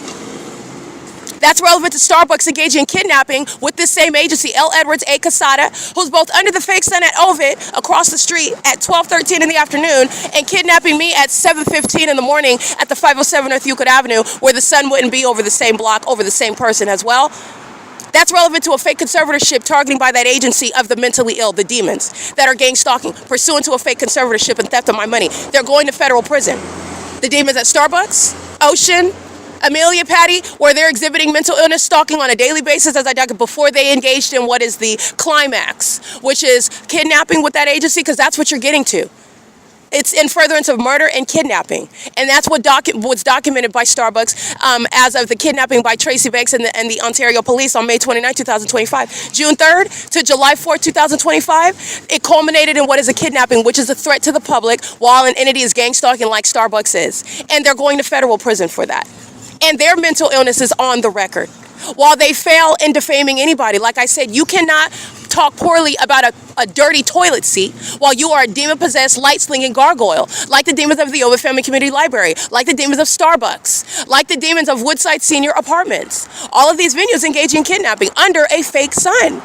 That's relevant to Starbucks engaging in kidnapping with this same agency, L. Edwards A. Casada, who's both under the fake sun at OVITT across the street at 12:13 in the afternoon and kidnapping me at 7:15 in the morning at the 507 North Euclid Avenue, where the sun wouldn't be over the same block, over the same person as well. That's relevant to a fake conservatorship targeting by that agency of the mentally ill, the demons that are gang stalking, pursuant to a fake conservatorship and theft of my money. They're going to federal prison. The demons at Starbucks, Ocean, Amelia Patty, where they're exhibiting mental illness stalking on a daily basis, as I dug before they engaged in what is the climax, which is kidnapping with that agency, because that's what you're getting to. It's in furtherance of murder and kidnapping. And that's what was documented by Starbucks as of the kidnapping by Tracy Banks and the Ontario police on May 29, 2025. June 3rd to July 4th, 2025, it culminated in what is a kidnapping, which is a threat to the public while an entity is gang stalking like Starbucks is. And they're going to federal prison for that. And their mental illness is on the record. While they fail in defaming anybody, like I said, you cannot talk poorly about a dirty toilet seat while you are a demon-possessed, light-slinging gargoyle, like the demons of the OVITT Family Community Library, like the demons of Starbucks, like the demons of Woodside Senior Apartments. All of these venues engage in kidnapping under a fake sun,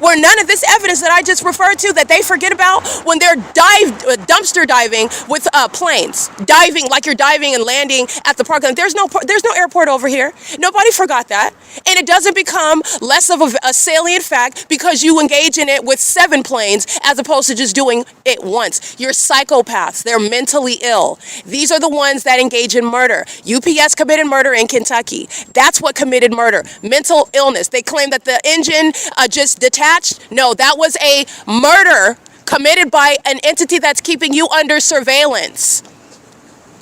where none of this evidence that I just referred to that they forget about when they're dumpster diving with planes, diving like you're diving and landing at the park. There's no airport over here. Nobody forgot that, and it doesn't become less of a salient fact because you engage in it with 7 planes as opposed to just doing it once. You're psychopaths. They're mentally ill. These are the ones that engage in murder. UPS committed murder in Kentucky. That's what committed murder. Mental illness. They claim that the engine just detached. No, that was a murder committed by an entity that's keeping you under surveillance.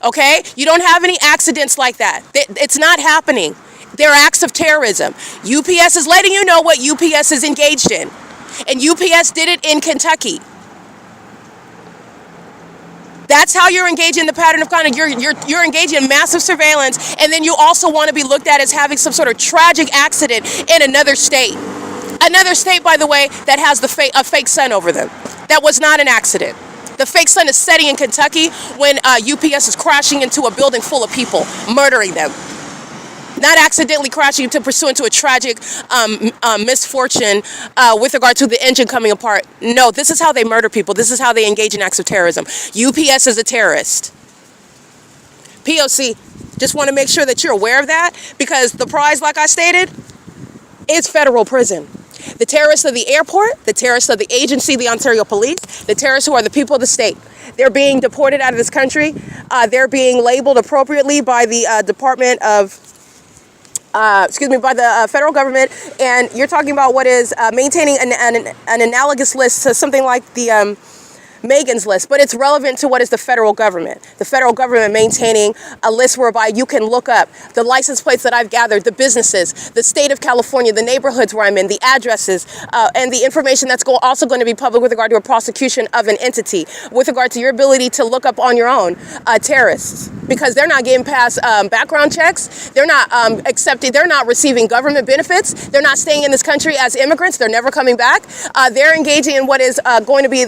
Okay? You don't have any accidents like that. It's not happening. They're acts of terrorism. UPS is letting you know what UPS is engaged in. And UPS did it in Kentucky. That's how you're engaging in the pattern of conduct. You're engaging in massive surveillance, and then you also want to be looked at as having some sort of tragic accident in another state. Another state, by the way, that has a fake sun over them. That was not an accident. The fake sun is setting in Kentucky when UPS is crashing into a building full of people, murdering them. Not accidentally crashing into pursuant to a tragic misfortune with regard to the engine coming apart. No, this is how they murder people. This is how they engage in acts of terrorism. UPS is a terrorist. P.O.C, just want to make sure that you're aware of that, because the prize, like I stated, is federal prison. The terrorists of the airport, the terrorists of the agency, the Ontario police, the terrorists who are the people of the state. They're being deported out of this country. They're being labeled appropriately by the by the federal government. And you're talking about what is maintaining an analogous list to something like the Megan's list, but it's relevant to what is the federal government. The federal government maintaining a list whereby you can look up the license plates that I've gathered, the businesses, the state of California, the neighborhoods where I'm in, the addresses, and the information that's also going to be public with regard to a prosecution of an entity, with regard to your ability to look up on your own terrorists, because they're not getting past background checks. They're not they're not receiving government benefits. They're not staying in this country as immigrants. They're never coming back. They're engaging in what is going to be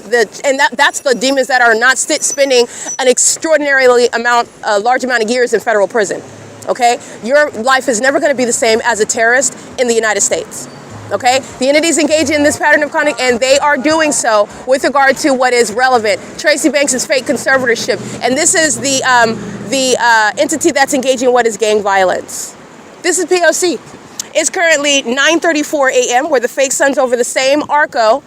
that's the demons that are not spending an extraordinarily large amount of years in federal prison. Okay? Your life is never going to be the same as a terrorist in the United States. Okay? The entities engaging in this pattern of conduct, and they are doing so with regard to what is relevant. Tracy Banks' fake conservatorship, and this is the entity that's engaging in what is gang violence. This is P.O.C. It's currently 9:34 a.m. where the fake sun's over the same ARCO,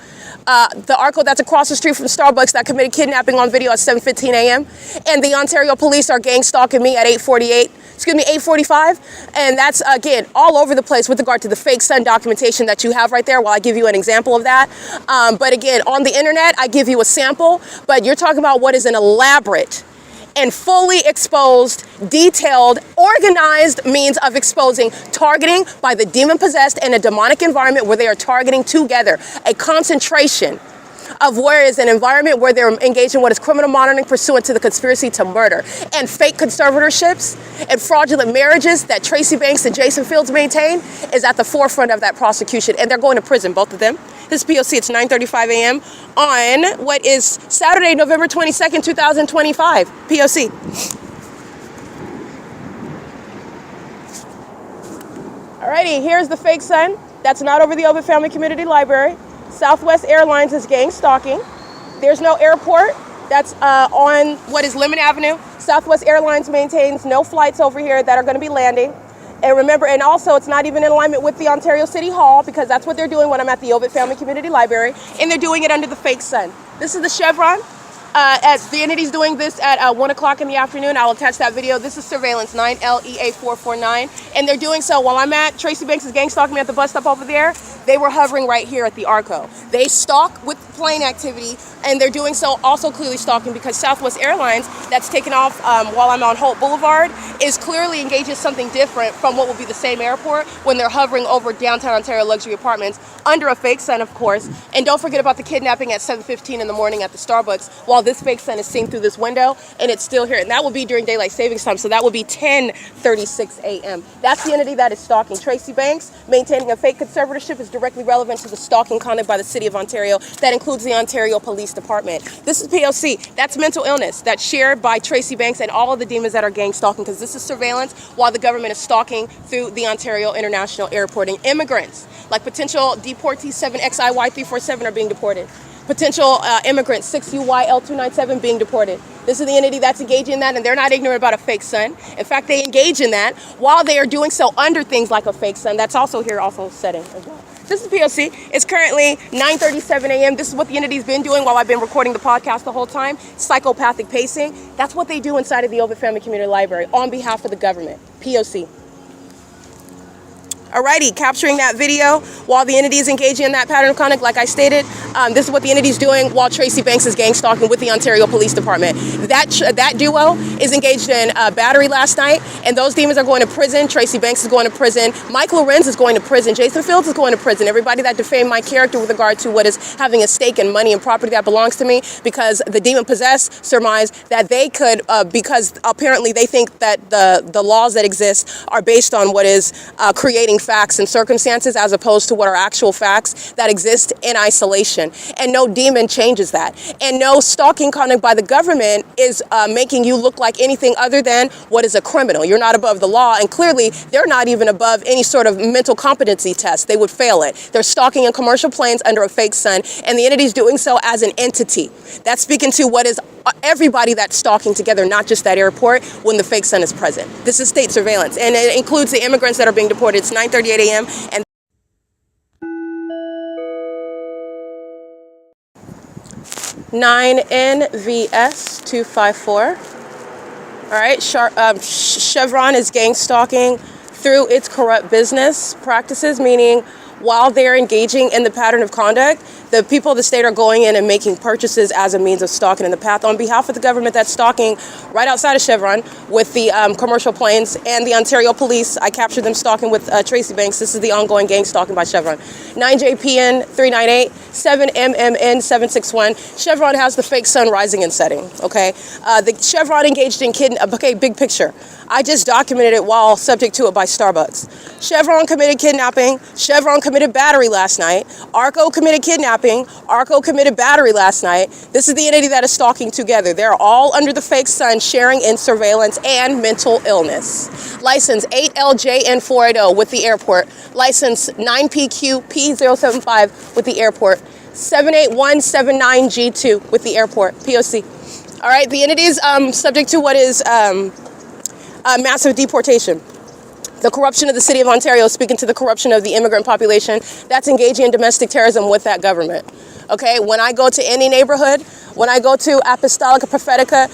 the ARCO that's across the street from Starbucks that committed kidnapping on video at 7:15 a.m. And the Ontario police are gang stalking me at 8:48 8:45, and that's again all over the place with regard to the fake sun documentation that you have right there. While I give you an example of that, but again, on the internet, I give you a sample, but you're talking about what is an elaborate and fully exposed, detailed, organized means of exposing targeting by the demon-possessed in a demonic environment where they are targeting together, a concentration of where is an environment where they're engaged in what is criminal monitoring pursuant to the conspiracy to murder, and fake conservatorships and fraudulent marriages that Tracy Banks and Jason Fields maintain is at the forefront of that prosecution, and they're going to prison, both of them. This is P.O.C. It's 9:35 a.m. on what is Saturday, November 22nd, 2025. P.O.C. Alrighty, here's the fake sun. That's not over the OVITT Family Community Library. Southwest Airlines is gang stalking. There's no airport. That's on what is Lemon Avenue. Southwest Airlines maintains no flights over here that are going to be landing. And remember, and also it's not even in alignment with the Ontario City Hall, because that's what they're doing when I'm at the OVITT Family Community Library, and they're doing it under the fake sun. This is the Chevron. As the entity's doing this at 1 o'clock in the afternoon, I'll attach that video. This is surveillance 9LEA449, and they're doing so while I'm at Tracy Banks' gang stalking me at the bus stop over there. They were hovering right here at the ARCO. They stalk with plane activity, and they're doing so also clearly stalking because Southwest Airlines, that's taken off while I'm on Holt Boulevard, is clearly engaged in something different from what will be the same airport when they're hovering over downtown Ontario luxury apartments under a fake sun, of course. And don't forget about the kidnapping at 7:15 in the morning at the Starbucks while this fake sun is seen through this window, and it's still here. And that will be during daylight savings time, so that will be 10:36 a.m. That's the entity that is stalking. Tracy Banks maintaining a fake conservatorship is directly relevant to the stalking conduct by the City of Ontario. That includes the Ontario Police Department. This is P.O.C. That's mental illness that's shared by Tracy Banks and all of the demons that are gang stalking, because this is surveillance while the government is stalking through the Ontario International Airport. And immigrants, like potential deportees 7XIY347 are being deported. Potential immigrants 6UYL297 being deported. This is the entity that's engaging in that, and they're not ignorant about a fake sun. In fact, they engage in that while they are doing so under things like a fake sun. That's also here, also setting as well. This is P.O.C. It's currently 9:37 a.m. This is what the entity's been doing while I've been recording the podcast the whole time. Psychopathic pacing. That's what they do inside of the OVITT Family Community Library on behalf of the government. P.O.C. Alrighty, capturing that video while the entity is engaging in that pattern of conduct, like I stated. This is what the entity is doing while Tracy Banks is gang stalking with the Ontario Police Department. That duo is engaged in battery last night, and those demons are going to prison. Tracy Banks is going to prison. Mike LORENZ is going to prison. Jason Fields is going to prison. Everybody that defamed my character with regard to what is having a stake in money and property that belongs to me, because the demon-possessed surmise that they could, because apparently they think that the laws that exist are based on what is creating facts and circumstances as opposed to what are actual facts that exist in isolation. And no demon changes that. And no stalking conduct by the government is making you look like anything other than what is a criminal. You're not above the law, and clearly they're not even above any sort of mental competency test. They would fail it. They're stalking in commercial planes under a fake sun, and the entity's doing so as an entity. That's speaking to what is everybody that's stalking together, not just that airport when the fake sun is present. This is state surveillance, and it includes the immigrants that are being deported. It's 9:38 a.m. and 9NVS254. All right, Chevron is gang stalking through its corrupt business practices, meaning while they're engaging in the pattern of conduct, the people of the state are going in and making purchases as a means of stalking in the path on behalf of the government that's stalking right outside of Chevron with the commercial planes and the Ontario Police. I captured them stalking with Tracy Banks. This is the ongoing gang stalking by Chevron. 9JPN398, 7MMN761. Chevron has the fake sun rising and setting, okay? The Chevron engaged in okay, big picture. I just documented it while subject to it by Starbucks. Chevron committed kidnapping. Chevron committed battery last night. ARCO committed kidnapping. ARCO committed battery last night. This is the entity that is stalking together. They're all under the fake sun, sharing in surveillance and mental illness. License 8LJN480 with the airport. License 9PQP075 with the airport. 78179G2 with the airport. P.O.C. All right, the entity is subject to what is massive deportation. The corruption of the City of Ontario, speaking to the corruption of the immigrant population that's engaging in domestic terrorism with that government. Okay, when I go to any neighborhood, when I go to Apostolica Prophetica,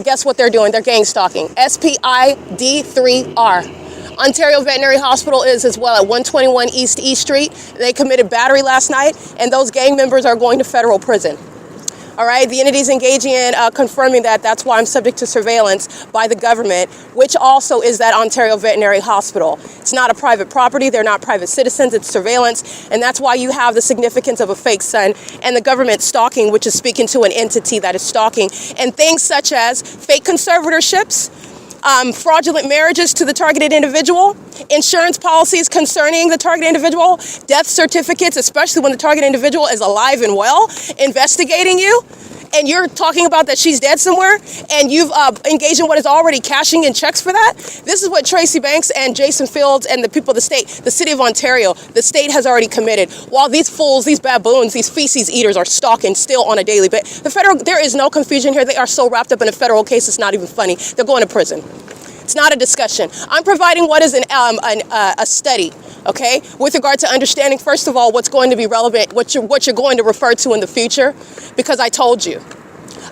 guess what they're doing? They're gang stalking. SPID3R. Ontario Veterinary Hospital is as well at 121 East E Street. They committed battery last night, and those gang members are going to federal prison. All right, the entity is engaging in confirming that. That's why I'm subject to surveillance by the government, which also is that Ontario Veterinary Hospital. It's not a private property. They're not private citizens. It's surveillance. And that's why you have the significance of a fake son and the government stalking, which is speaking to an entity that is stalking. And things such as fake conservatorships, fraudulent marriages to the targeted individual, insurance policies concerning the targeted individual, death certificates, especially when the target individual is alive and well, investigating you, and you're talking about that she's dead somewhere, and you've engaged in what is already cashing in checks for that. This is what Tracy Banks and Jason Fields and the people of the state, the city of Ontario, the state has already committed. While these fools, these baboons, these feces eaters are stalking still on a daily basis. There is no confusion here. They are so wrapped up in a federal case, it's not even funny. They're going to prison. It's not a discussion. I'm providing what is a study, okay, with regard to understanding, first of all, what's going to be relevant, what you're going to refer to in the future, because I told you.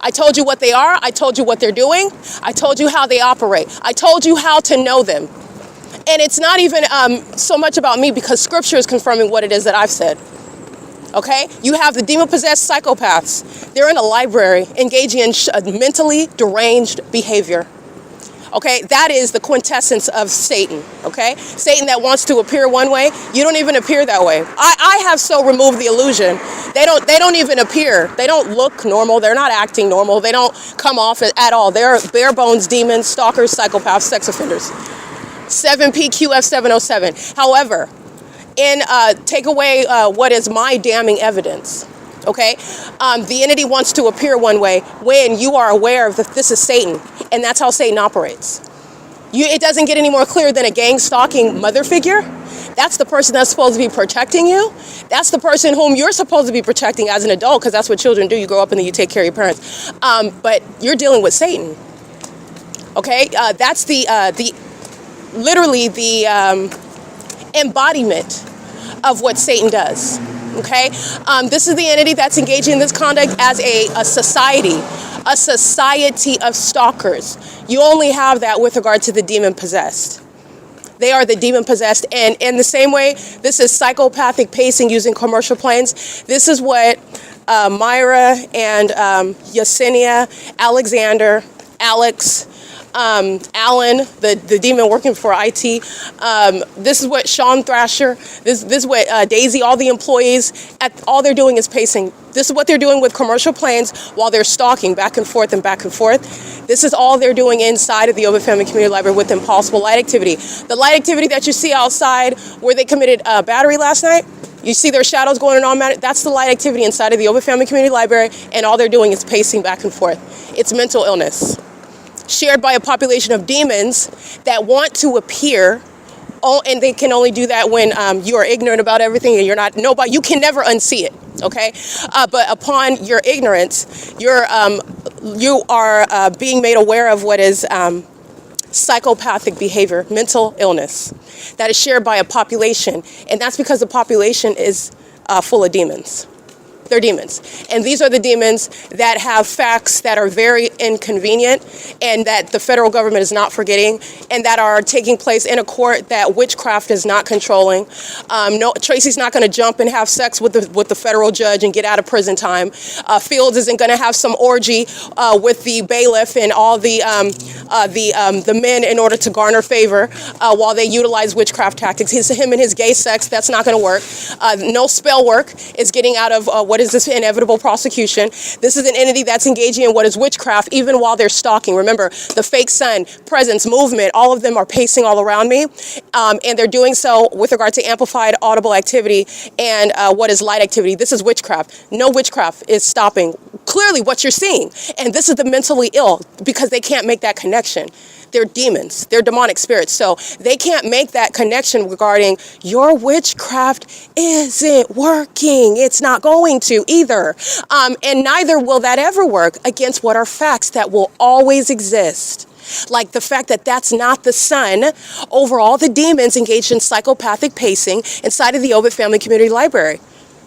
I told you what they are. I told you what they're doing. I told you how they operate. I told you how to know them. And it's not even so much about me, because Scripture is confirming what it is that I've said. Okay? You have the demon-possessed psychopaths. They're in a library engaging in mentally deranged behavior. Okay, that is the quintessence of Satan, okay? Satan that wants to appear one way, you don't even appear that way. I have so removed the illusion. They don't even appear. They don't look normal. They're not acting normal. They don't come off at all. They're bare bones demons, stalkers, psychopaths, sex offenders. 7PQF707. However, take away what is my damning evidence. Okay, the entity wants to appear one way when you are aware of that this is Satan, and that's how Satan operates. It doesn't get any more clear than a gang stalking mother figure. That's the person that's supposed to be protecting you. That's the person whom you're supposed to be protecting as an adult, because that's what children do. You grow up and then you take care of your parents. But you're dealing with Satan. Okay, that's literally the embodiment of what Satan does. Okay, this is the entity that's engaging in this conduct as a society of stalkers. You only have that with regard to the demon-possessed. They are the demon-possessed, and in the same way, this is psychopathic pacing using commercial planes. This is what Myra and Yesenia, Alexander, Alex, Alan, the demon working for IT. This is what Sean Thrasher, this is what Daisy, all the employees, all they're doing is pacing. This is what they're doing with commercial planes while they're stalking back and forth and back and forth. This is all they're doing inside of the OVITT Family Community Library with impossible light activity. The light activity that you see outside where they committed battery last night, you see their shadows going on, that's the light activity inside of the OVITT Family Community Library, and all they're doing is pacing back and forth. It's mental illness shared by a population of demons that want to appear, and they can only do that when you are ignorant about everything and you're not, nobody, you can never unsee it, okay? But upon your ignorance, you are being made aware of what is psychopathic behavior, mental illness, that is shared by a population, and that's because the population is full of demons. They're demons. And these are the demons that have facts that are very inconvenient and that the federal government is not forgetting, and that are taking place in a court that witchcraft is not controlling. No, Tracy's not going to jump and have sex with the federal judge and get out of prison time. Fields isn't going to have some orgy with the bailiff and all the men in order to garner favor while they utilize witchcraft tactics. Him and his gay sex, that's not going to work. No spell work is getting out of what is this inevitable prosecution. This is an entity that's engaging in what is witchcraft even while they're stalking. Remember, the fake sun, presence, movement, all of them are pacing all around me, and they're doing so with regard to amplified audible activity and what is light activity. This is witchcraft. No witchcraft is stopping clearly what you're seeing, and this is the mentally ill because they can't make that connection. They're demons. They're demonic spirits. So they can't make that connection regarding your witchcraft isn't working. It's not going to either. And neither will that ever work against what are facts that will always exist. Like the fact that that's not the sun over all the demons engaged in psychopathic pacing inside of the OVITT Family Community Library.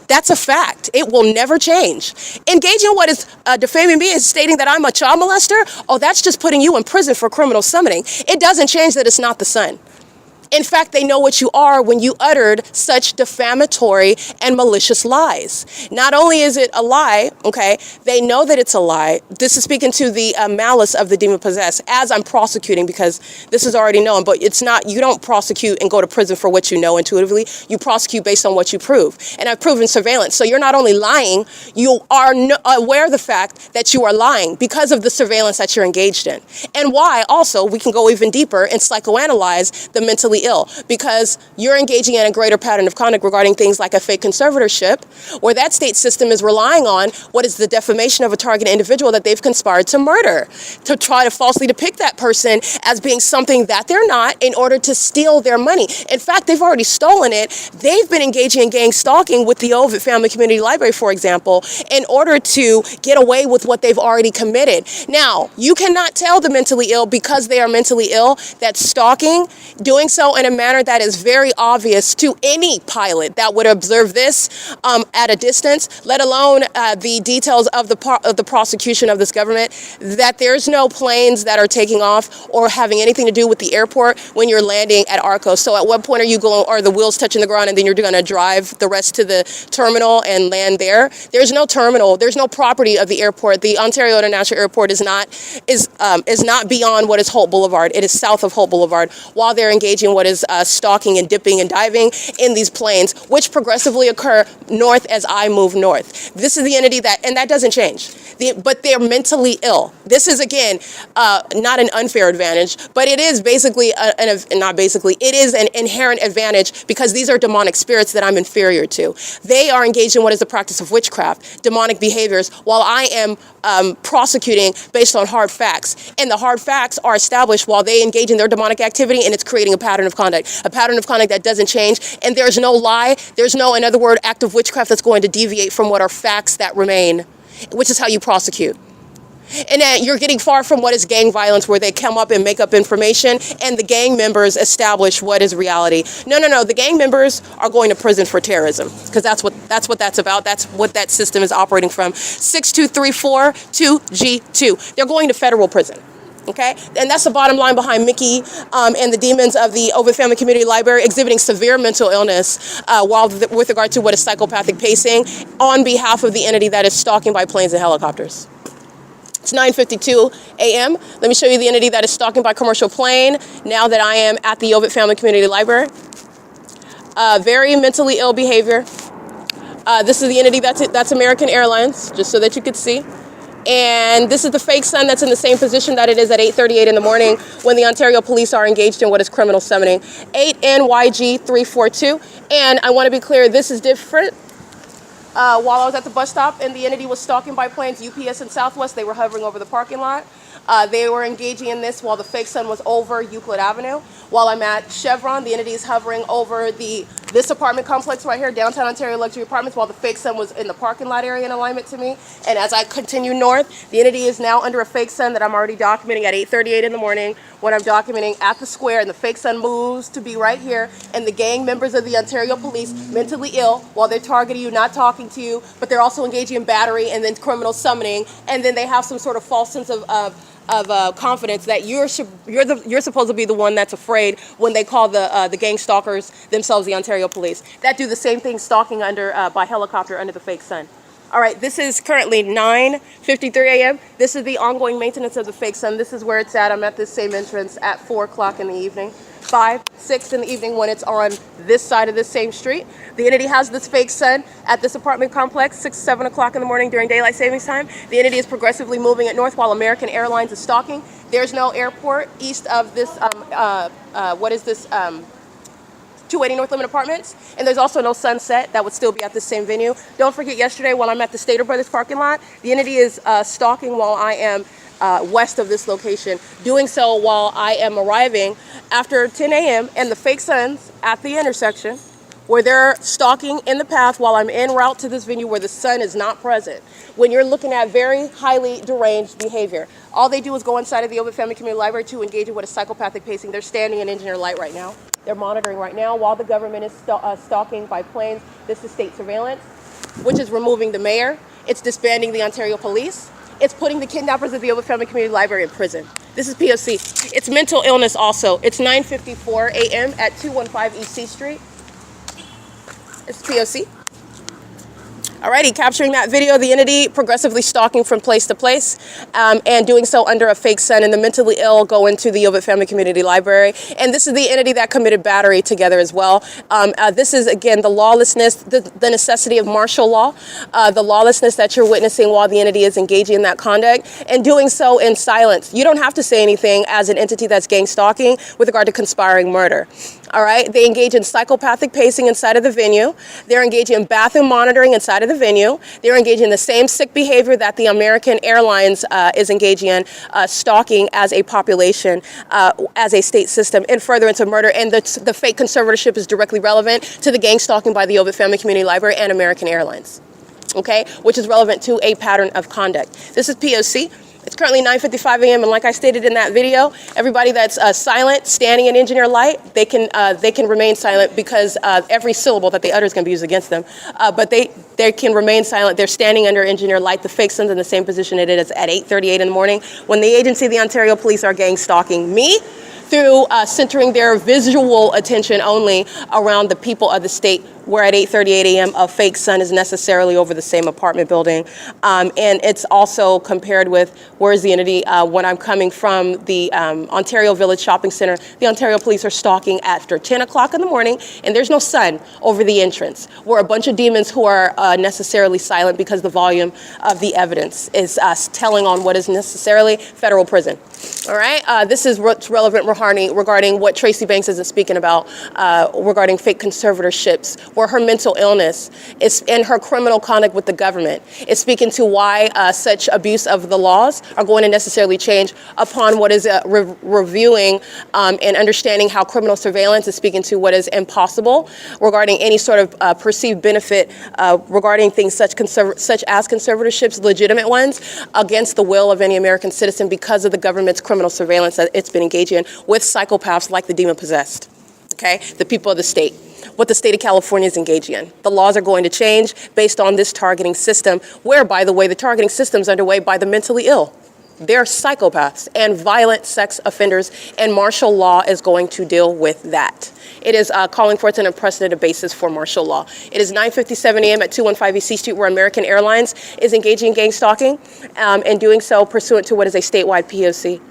That's a fact. It will never change. Engaging in what is defaming me is stating that I'm a child molester. Oh, that's just putting you in prison for criminal summoning. It doesn't change that it's not the son. In fact, they know what you are when you uttered such defamatory and malicious lies. Not only is it a lie, okay, they know that it's a lie. This is speaking to the malice of the demon possessed as I'm prosecuting, because this is already known, but it's not, you don't prosecute and go to prison for what you know intuitively. You prosecute based on what you prove. And I've proven surveillance. So you're not only lying, you are aware of the fact that you are lying because of the surveillance that you're engaged in. And why also, we can go even deeper and psychoanalyze the mentally ill, because you're engaging in a greater pattern of conduct regarding things like a fake conservatorship, where that state system is relying on what is the defamation of a target individual that they've conspired to murder, to try to falsely depict that person as being something that they're not in order to steal their money. In fact, they've already stolen it. They've been engaging in gang stalking with the OVITT Family Community Library, for example, in order to get away with what they've already committed. Now, you cannot tell the mentally ill, because they are mentally ill, that stalking, doing so in a manner that is very obvious to any pilot that would observe this at a distance, let alone the details of the prosecution of this government, that there's no planes that are taking off or having anything to do with the airport when you're landing at ARCO. So at what point are you going, are the wheels touching the ground and then you're going to drive the rest to the terminal and land there? There's no terminal. There's no property of the airport. The Ontario International Airport is not beyond what is Holt Boulevard. It is south of Holt Boulevard, while they're engaging in what is stalking and dipping and diving in these planes, which progressively occur north as I move north. This is the entity and that doesn't change. But they're mentally ill. This is, again, not an unfair advantage, but it is basically, it is an inherent advantage, because these are demonic spirits that I'm inferior to. They are engaged in what is the practice of witchcraft, demonic behaviors, while I am prosecuting based on hard facts. And the hard facts are established while they engage in their demonic activity, and it's creating a pattern of conduct that doesn't change. And there's no lie, there's no, in other words, act of witchcraft that's going to deviate from what are facts that remain, which is how you prosecute. And then you're getting far from what is gang violence, where they come up and make up information and the gang members establish what is reality. No. The gang members are going to prison for terrorism, because that's what that's about. That's what that system is operating from. 6234 to G2. They're going to federal prison. Okay, and that's the bottom line behind Mickey and the demons of the OVITT Family Community Library exhibiting severe mental illness with regard to what is psychopathic pacing on behalf of the entity that is stalking by planes and helicopters. It's 9:52 a.m. Let me show you the entity that is stalking by commercial plane now that I am at the OVITT Family Community Library. Very mentally ill behavior. This is the entity that's American Airlines, just so that you could see. And this is the fake sun that's in the same position that it is at 8:38 in the morning when the Ontario police are engaged in what is criminal summoning. 8NYG342. And I want to be clear, this is different. While I was at the bus stop and the entity was stalking by planes, UPS and Southwest, they were hovering over the parking lot. They were engaging in this while the fake sun was over Euclid Avenue. While I'm at Chevron, the entity is hovering over this apartment complex right here, downtown Ontario Luxury Apartments, while the fake sun was in the parking lot area in alignment to me. And as I continue north, the entity is now under a fake sun that I'm already documenting at 8:38 in the morning, when I'm documenting at the square, and the fake sun moves to be right here, and the gang members of the Ontario police, mentally ill, while they're targeting you, not talking to you, but they're also engaging in battery and then criminal summoning, and then they have some sort of false sense of confidence that you're supposed to be the one that's afraid when they call the gang stalkers themselves the Ontario police. That do the same thing, stalking by helicopter under the fake sun. All right, this is currently 9:53 a.m. This is the ongoing maintenance of the fake sun. This is where it's at. I'm at this same entrance at 4 o'clock in the evening. 5, 6 in the evening when it's on this side of this same street. The entity has this fake sun at this apartment complex, 6, 7 o'clock in the morning during daylight savings time. The entity is progressively moving it north while American Airlines is stalking. There's no airport east of this, 280 North Limit Apartments, and there's also no sunset that would still be at the same venue. Don't forget, yesterday while I'm at the Stater Brothers parking lot, the entity is stalking while I am west of this location, doing so while I am arriving after 10 a.m. and the fake suns at the intersection, where they're stalking in the path while I'm en route to this venue where the sun is not present. When you're looking at very highly deranged behavior, all they do is go inside of the OVITT Family Community Library to engage in what is psychopathic pacing. They're standing in engineer light right now. They're monitoring right now while the government is stalking by planes. This is state surveillance. which is removing the mayor. It's disbanding the Ontario Police. It's putting the kidnappers of the OVITT Family Community Library in prison. This is P.O.C. It's mental illness also. It's 9:54 a.m. at 215 East C Street. It's P.O.C. Alrighty, capturing that video, the entity progressively stalking from place to place and doing so under a fake sun, and the mentally ill go into the OVITT Family Community Library. And this is the entity that committed battery together as well. This is, again, the lawlessness, the necessity of martial law, the lawlessness that you're witnessing while the entity is engaging in that conduct and doing so in silence. You don't have to say anything as an entity that's gang stalking with regard to conspiring murder. All right, they engage in psychopathic pacing inside of the venue. They're engaging in bathroom monitoring inside of the venue. They're engaging in the same sick behavior that the American Airlines is engaging in, stalking as a population, as a state system, and furtherance of murder. And the fake conservatorship is directly relevant to the gang stalking by the OVITT Family Community Library and American Airlines, okay, which is relevant to a pattern of conduct. This is P.O.C. It's currently 9:55 a.m. and like I stated in that video, everybody that's silent, standing in engineer light, they can remain silent because every syllable that they utter is going to be used against them. But they can remain silent. They're standing under engineer light. The fake sun's in the same position it is at 8:38 in the morning when the agency, the Ontario Police, are gang stalking me through centering their visual attention only around the people of the state, where at 8:38 a.m. a fake sun is necessarily over the same apartment building. And it's also compared with where's the entity when I'm coming from the Ontario Village Shopping Center. The Ontario Police are stalking after 10 o'clock in the morning, and there's no sun over the entrance. We're a bunch of demons who are necessarily silent because the volume of the evidence is telling on what is necessarily federal prison. All right, this is what's relevant regarding what Tracy Banks is speaking about regarding fake conservatorships, where her mental illness is and her criminal conduct with the government is speaking to why such abuse of the laws are going to necessarily change upon what is reviewing and understanding how criminal surveillance is speaking to what is impossible regarding any sort of perceived benefit regarding things such as conservatorships, legitimate ones, against the will of any American citizen because of the government's criminal surveillance that it's been engaging in with psychopaths like the demon-possessed, okay, the people of the state. What the state of California is engaging in. The laws are going to change based on this targeting system, where, by the way, the targeting system is underway by the mentally ill. They're psychopaths and violent sex offenders, and martial law is going to deal with that. It is calling for an unprecedented basis for martial law. It is 9:57 a.m. at 215 East C Street, where American Airlines is engaging in gang stalking and doing so pursuant to what is a statewide P.O.C.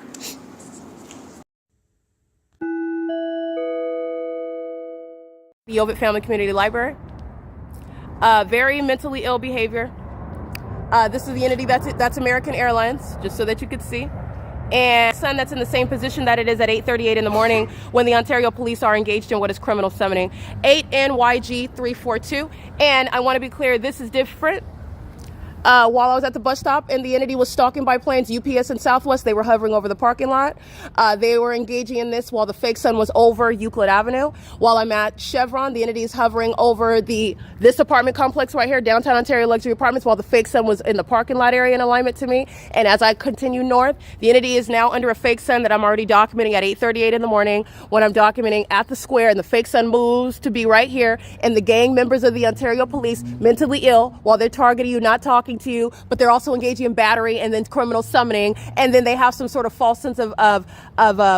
The OVITT Family Community Library. Very mentally ill behavior. This is the entity that's American Airlines, just so that you could see. And sun that's in the same position that it is at 8:38 in the morning when the Ontario Police are engaged in what is criminal summoning. 8NYG342. And I want to be clear, this is different. While I was at the bus stop and the entity was stalking by planes, UPS and Southwest, they were hovering over the parking lot. They were engaging in this while the fake sun was over Euclid Avenue. While I'm at Chevron, the entity is hovering over this apartment complex right here, downtown Ontario Luxury Apartments, while the fake sun was in the parking lot area in alignment to me. And as I continue north, the entity is now under a fake sun that I'm already documenting at 8:38 in the morning when I'm documenting at the square, and the fake sun moves to be right here, and the gang members of the Ontario Police, mentally ill, while they're targeting you, not talking to you, but they're also engaging in battery and then criminal summoning, and then they have some sort of false sense of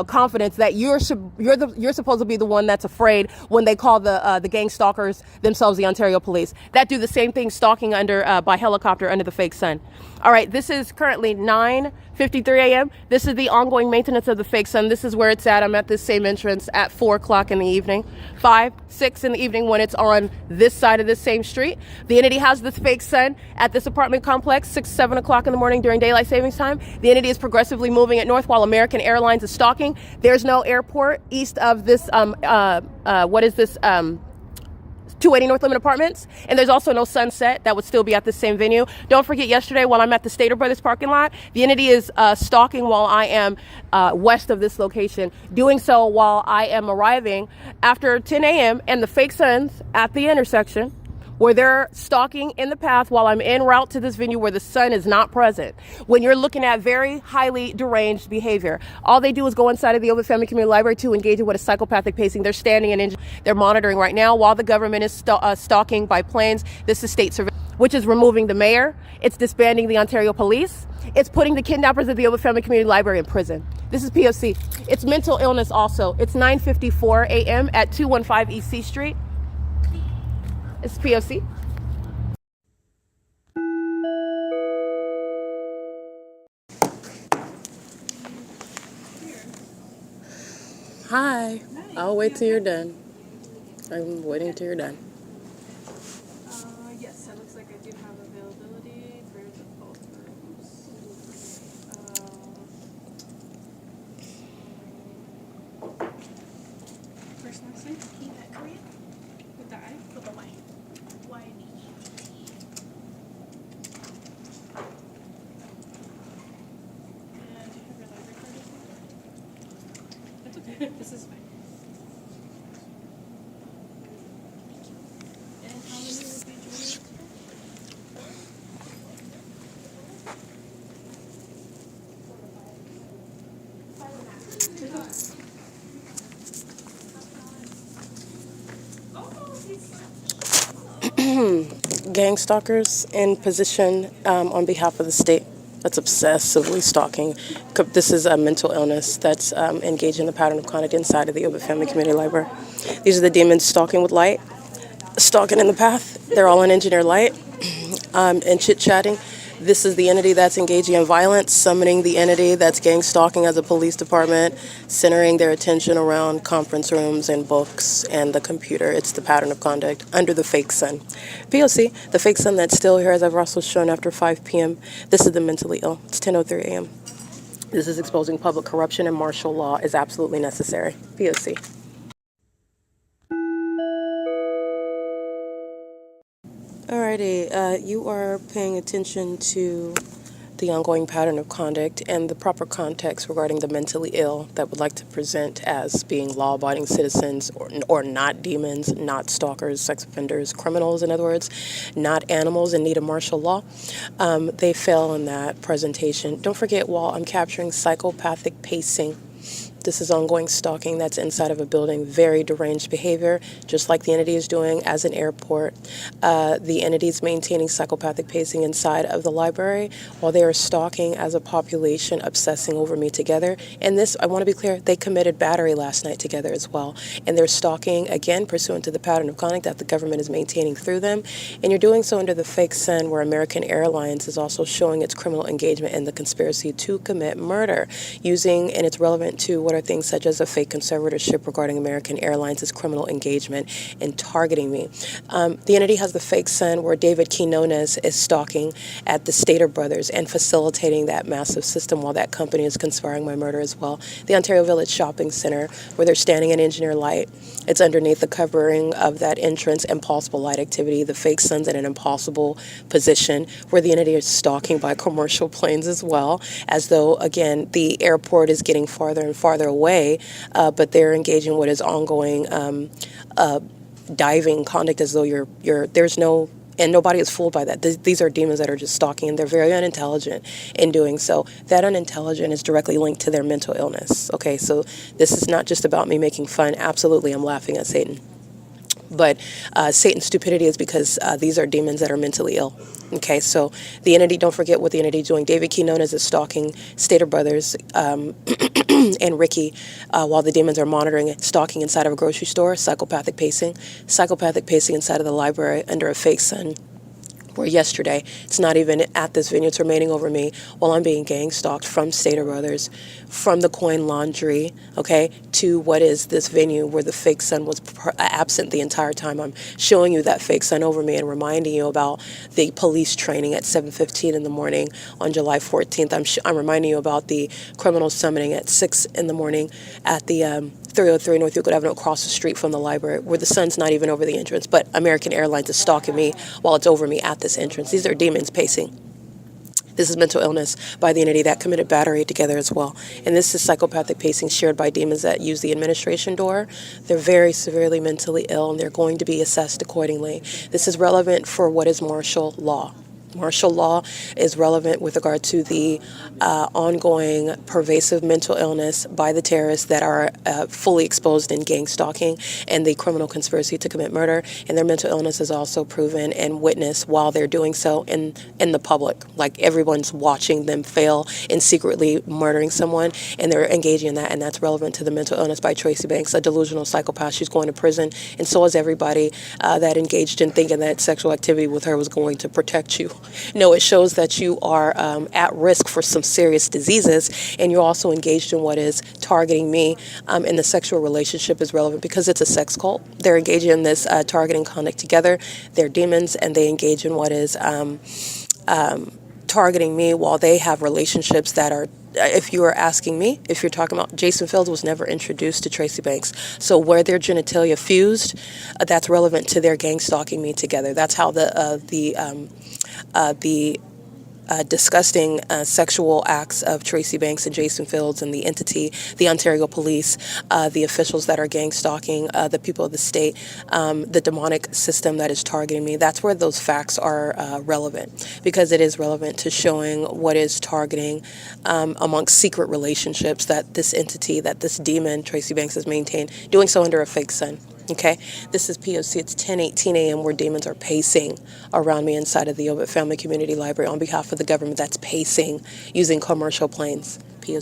confidence that you're supposed to be the one that's afraid when they call the gang stalkers themselves the Ontario Police that do the same thing, stalking under by helicopter under the fake sun. All right, this is currently 9:53 a.m. This is the ongoing maintenance of the fake sun. This is where it's at. I'm at this same entrance at 4 o'clock in the evening, 5, 6 in the evening when it's on this side of this same street. The entity has this fake sun at this apartment complex, 6, 7 o'clock in the morning during daylight savings time. The entity is progressively moving it north while American Airlines is stalking. There's no airport east of this, 280 North Limit Apartments, and there's also no sunset that would still be at the same venue. Don't forget, yesterday while I'm at the Stater Brothers parking lot, the entity is stalking while I am west of this location, doing so while I am arriving after 10 a.m. and the fake suns at the intersection where they're stalking in the path while I'm en route to this venue where the sun is not present. When you're looking at very highly deranged behavior, all they do is go inside of the OVITT Family Community Library to engage in what is psychopathic pacing. They're standing and they're monitoring right now while the government is stalking by planes. This is state surveillance. which is removing the mayor. It's disbanding the Ontario Police. It's putting the kidnappers of the Ovitt Family Community Library in prison. This is P.O.C. It's mental illness also. It's 9:54 a.m. at 215 E.C. Street. It's P.O.C. Hi. I'll wait till you're done. I'm waiting till you're done. Yes, it looks like I do have availability for the both rooms. First last name? With the I? With the Y. And do you have your library card with you? That's okay. This is fine. And how many will be joining us today? Gang stalkers in position on behalf of the state that's obsessively stalking. This is a mental illness that's engaged in the pattern of conduct inside of the Ovitt Family Community Library. These are the demons stalking with light, stalking in the path. They're all in engineer light and chit-chatting. This is the entity that's engaging in violence, summoning the entity that's gang stalking as a police department, centering their attention around conference rooms and books and the computer. It's the pattern of conduct under the fake sun. P.O.C., the fake sun that's still here as I've also shown after 5 p.m. This is the mentally ill. It's 10:03 a.m. This is exposing public corruption and martial law is absolutely necessary. P.O.C. Alrighty, you are paying attention to the ongoing pattern of conduct and the proper context regarding the mentally ill that would like to present as being law-abiding citizens or not demons, not stalkers, sex offenders, criminals, in other words, not animals in need of martial law. They fail in that presentation. Don't forget, while I'm capturing psychopathic pacing, this is ongoing stalking that's inside of a building, very deranged behavior, just like the entity is doing as an airport. The entity is maintaining psychopathic pacing inside of the library while they are stalking as a population, obsessing over me together. And this, I want to be clear, they committed battery last night together as well. And they're stalking, again, pursuant to the pattern of conduct that the government is maintaining through them. And you're doing so under the fake sun where American Airlines is also showing its criminal engagement in the conspiracy to commit murder, using, and it's relevant to what are things such as a fake conservatorship regarding American Airlines' criminal engagement in targeting me. The entity has the fake sun where David Quinones is stalking at the Stater Brothers and facilitating that massive system while that company is conspiring my murder as well. The Ontario Village Shopping Center where they're standing in engineer light. It's underneath the covering of that entrance, impossible light activity. The fake sun's in an impossible position where the entity is stalking by commercial planes as well, as though, again, the airport is getting farther and farther away, but they're engaging what is ongoing diving conduct as though there's no, and nobody is fooled by that. These are demons that are just stalking, and they're very unintelligent in doing so. That unintelligent is directly linked to their mental illness. Okay, so this is not just about me making fun. Absolutely, I'm laughing at Satan. But Satan's stupidity is because these are demons that are mentally ill. Okay, so the entity, don't forget what the entity is doing. David Quinones is stalking Stater Brothers and Ricky while the demons are monitoring it, stalking inside of a grocery store, psychopathic pacing inside of the library under a fake sun. Where yesterday, it's not even at this venue, it's remaining over me while I'm being gang stalked from Stater Brothers, from the Coin Laundry, okay, to what is this venue where the fake sun was absent the entire time. I'm showing you that fake sun over me and reminding you about the police training at 7:15 in the morning on July 14th. I'm reminding you about the criminal summoning at 6 in the morning at the 303 North Euclid Avenue across the street from the library where the sun's not even over the entrance, but American Airlines is stalking me while it's over me at this entrance. These are demons pacing. This is mental illness by the entity that committed battery together as well. And this is psychopathic pacing shared by demons that use the administration door. They're very severely mentally ill and they're going to be assessed accordingly. This is relevant for what is martial law. martial law is relevant with regard to the ongoing pervasive mental illness by the terrorists that are fully exposed in gang stalking and the criminal conspiracy to commit murder. And their mental illness is also proven and witnessed while they're doing so in the public. Like everyone's watching them fail in secretly murdering someone, and they're engaging in that, and that's relevant to the mental illness by Tracy Banks, a delusional psychopath. She's going to prison, and so is everybody that engaged in thinking that sexual activity with her was going to protect you. No, it shows that you are at risk for some serious diseases, and you're also engaged in what is targeting me, and the sexual relationship is relevant because it's a sex cult. They're engaging in this targeting conduct together. They're demons, and they engage in what is targeting me while they have relationships that are, if you are asking me, if you're talking about, Jason Fields was never introduced to Tracy Banks. So where their genitalia fused, that's relevant to their gang stalking me together. That's how the disgusting sexual acts of Tracy Banks and Jason Fields and the entity, the Ontario police, the officials that are gang stalking, the people of the state, the demonic system that is targeting me. That's where those facts are relevant, because it is relevant to showing what is targeting amongst secret relationships that this entity, that this demon, Tracy Banks, has maintained, doing so under a fake sun. Okay, this is P.O.C. It's 10:18 a.m. where demons are pacing around me inside of the OVITT Family Community Library on behalf of the government that's pacing using commercial planes. P.O.C.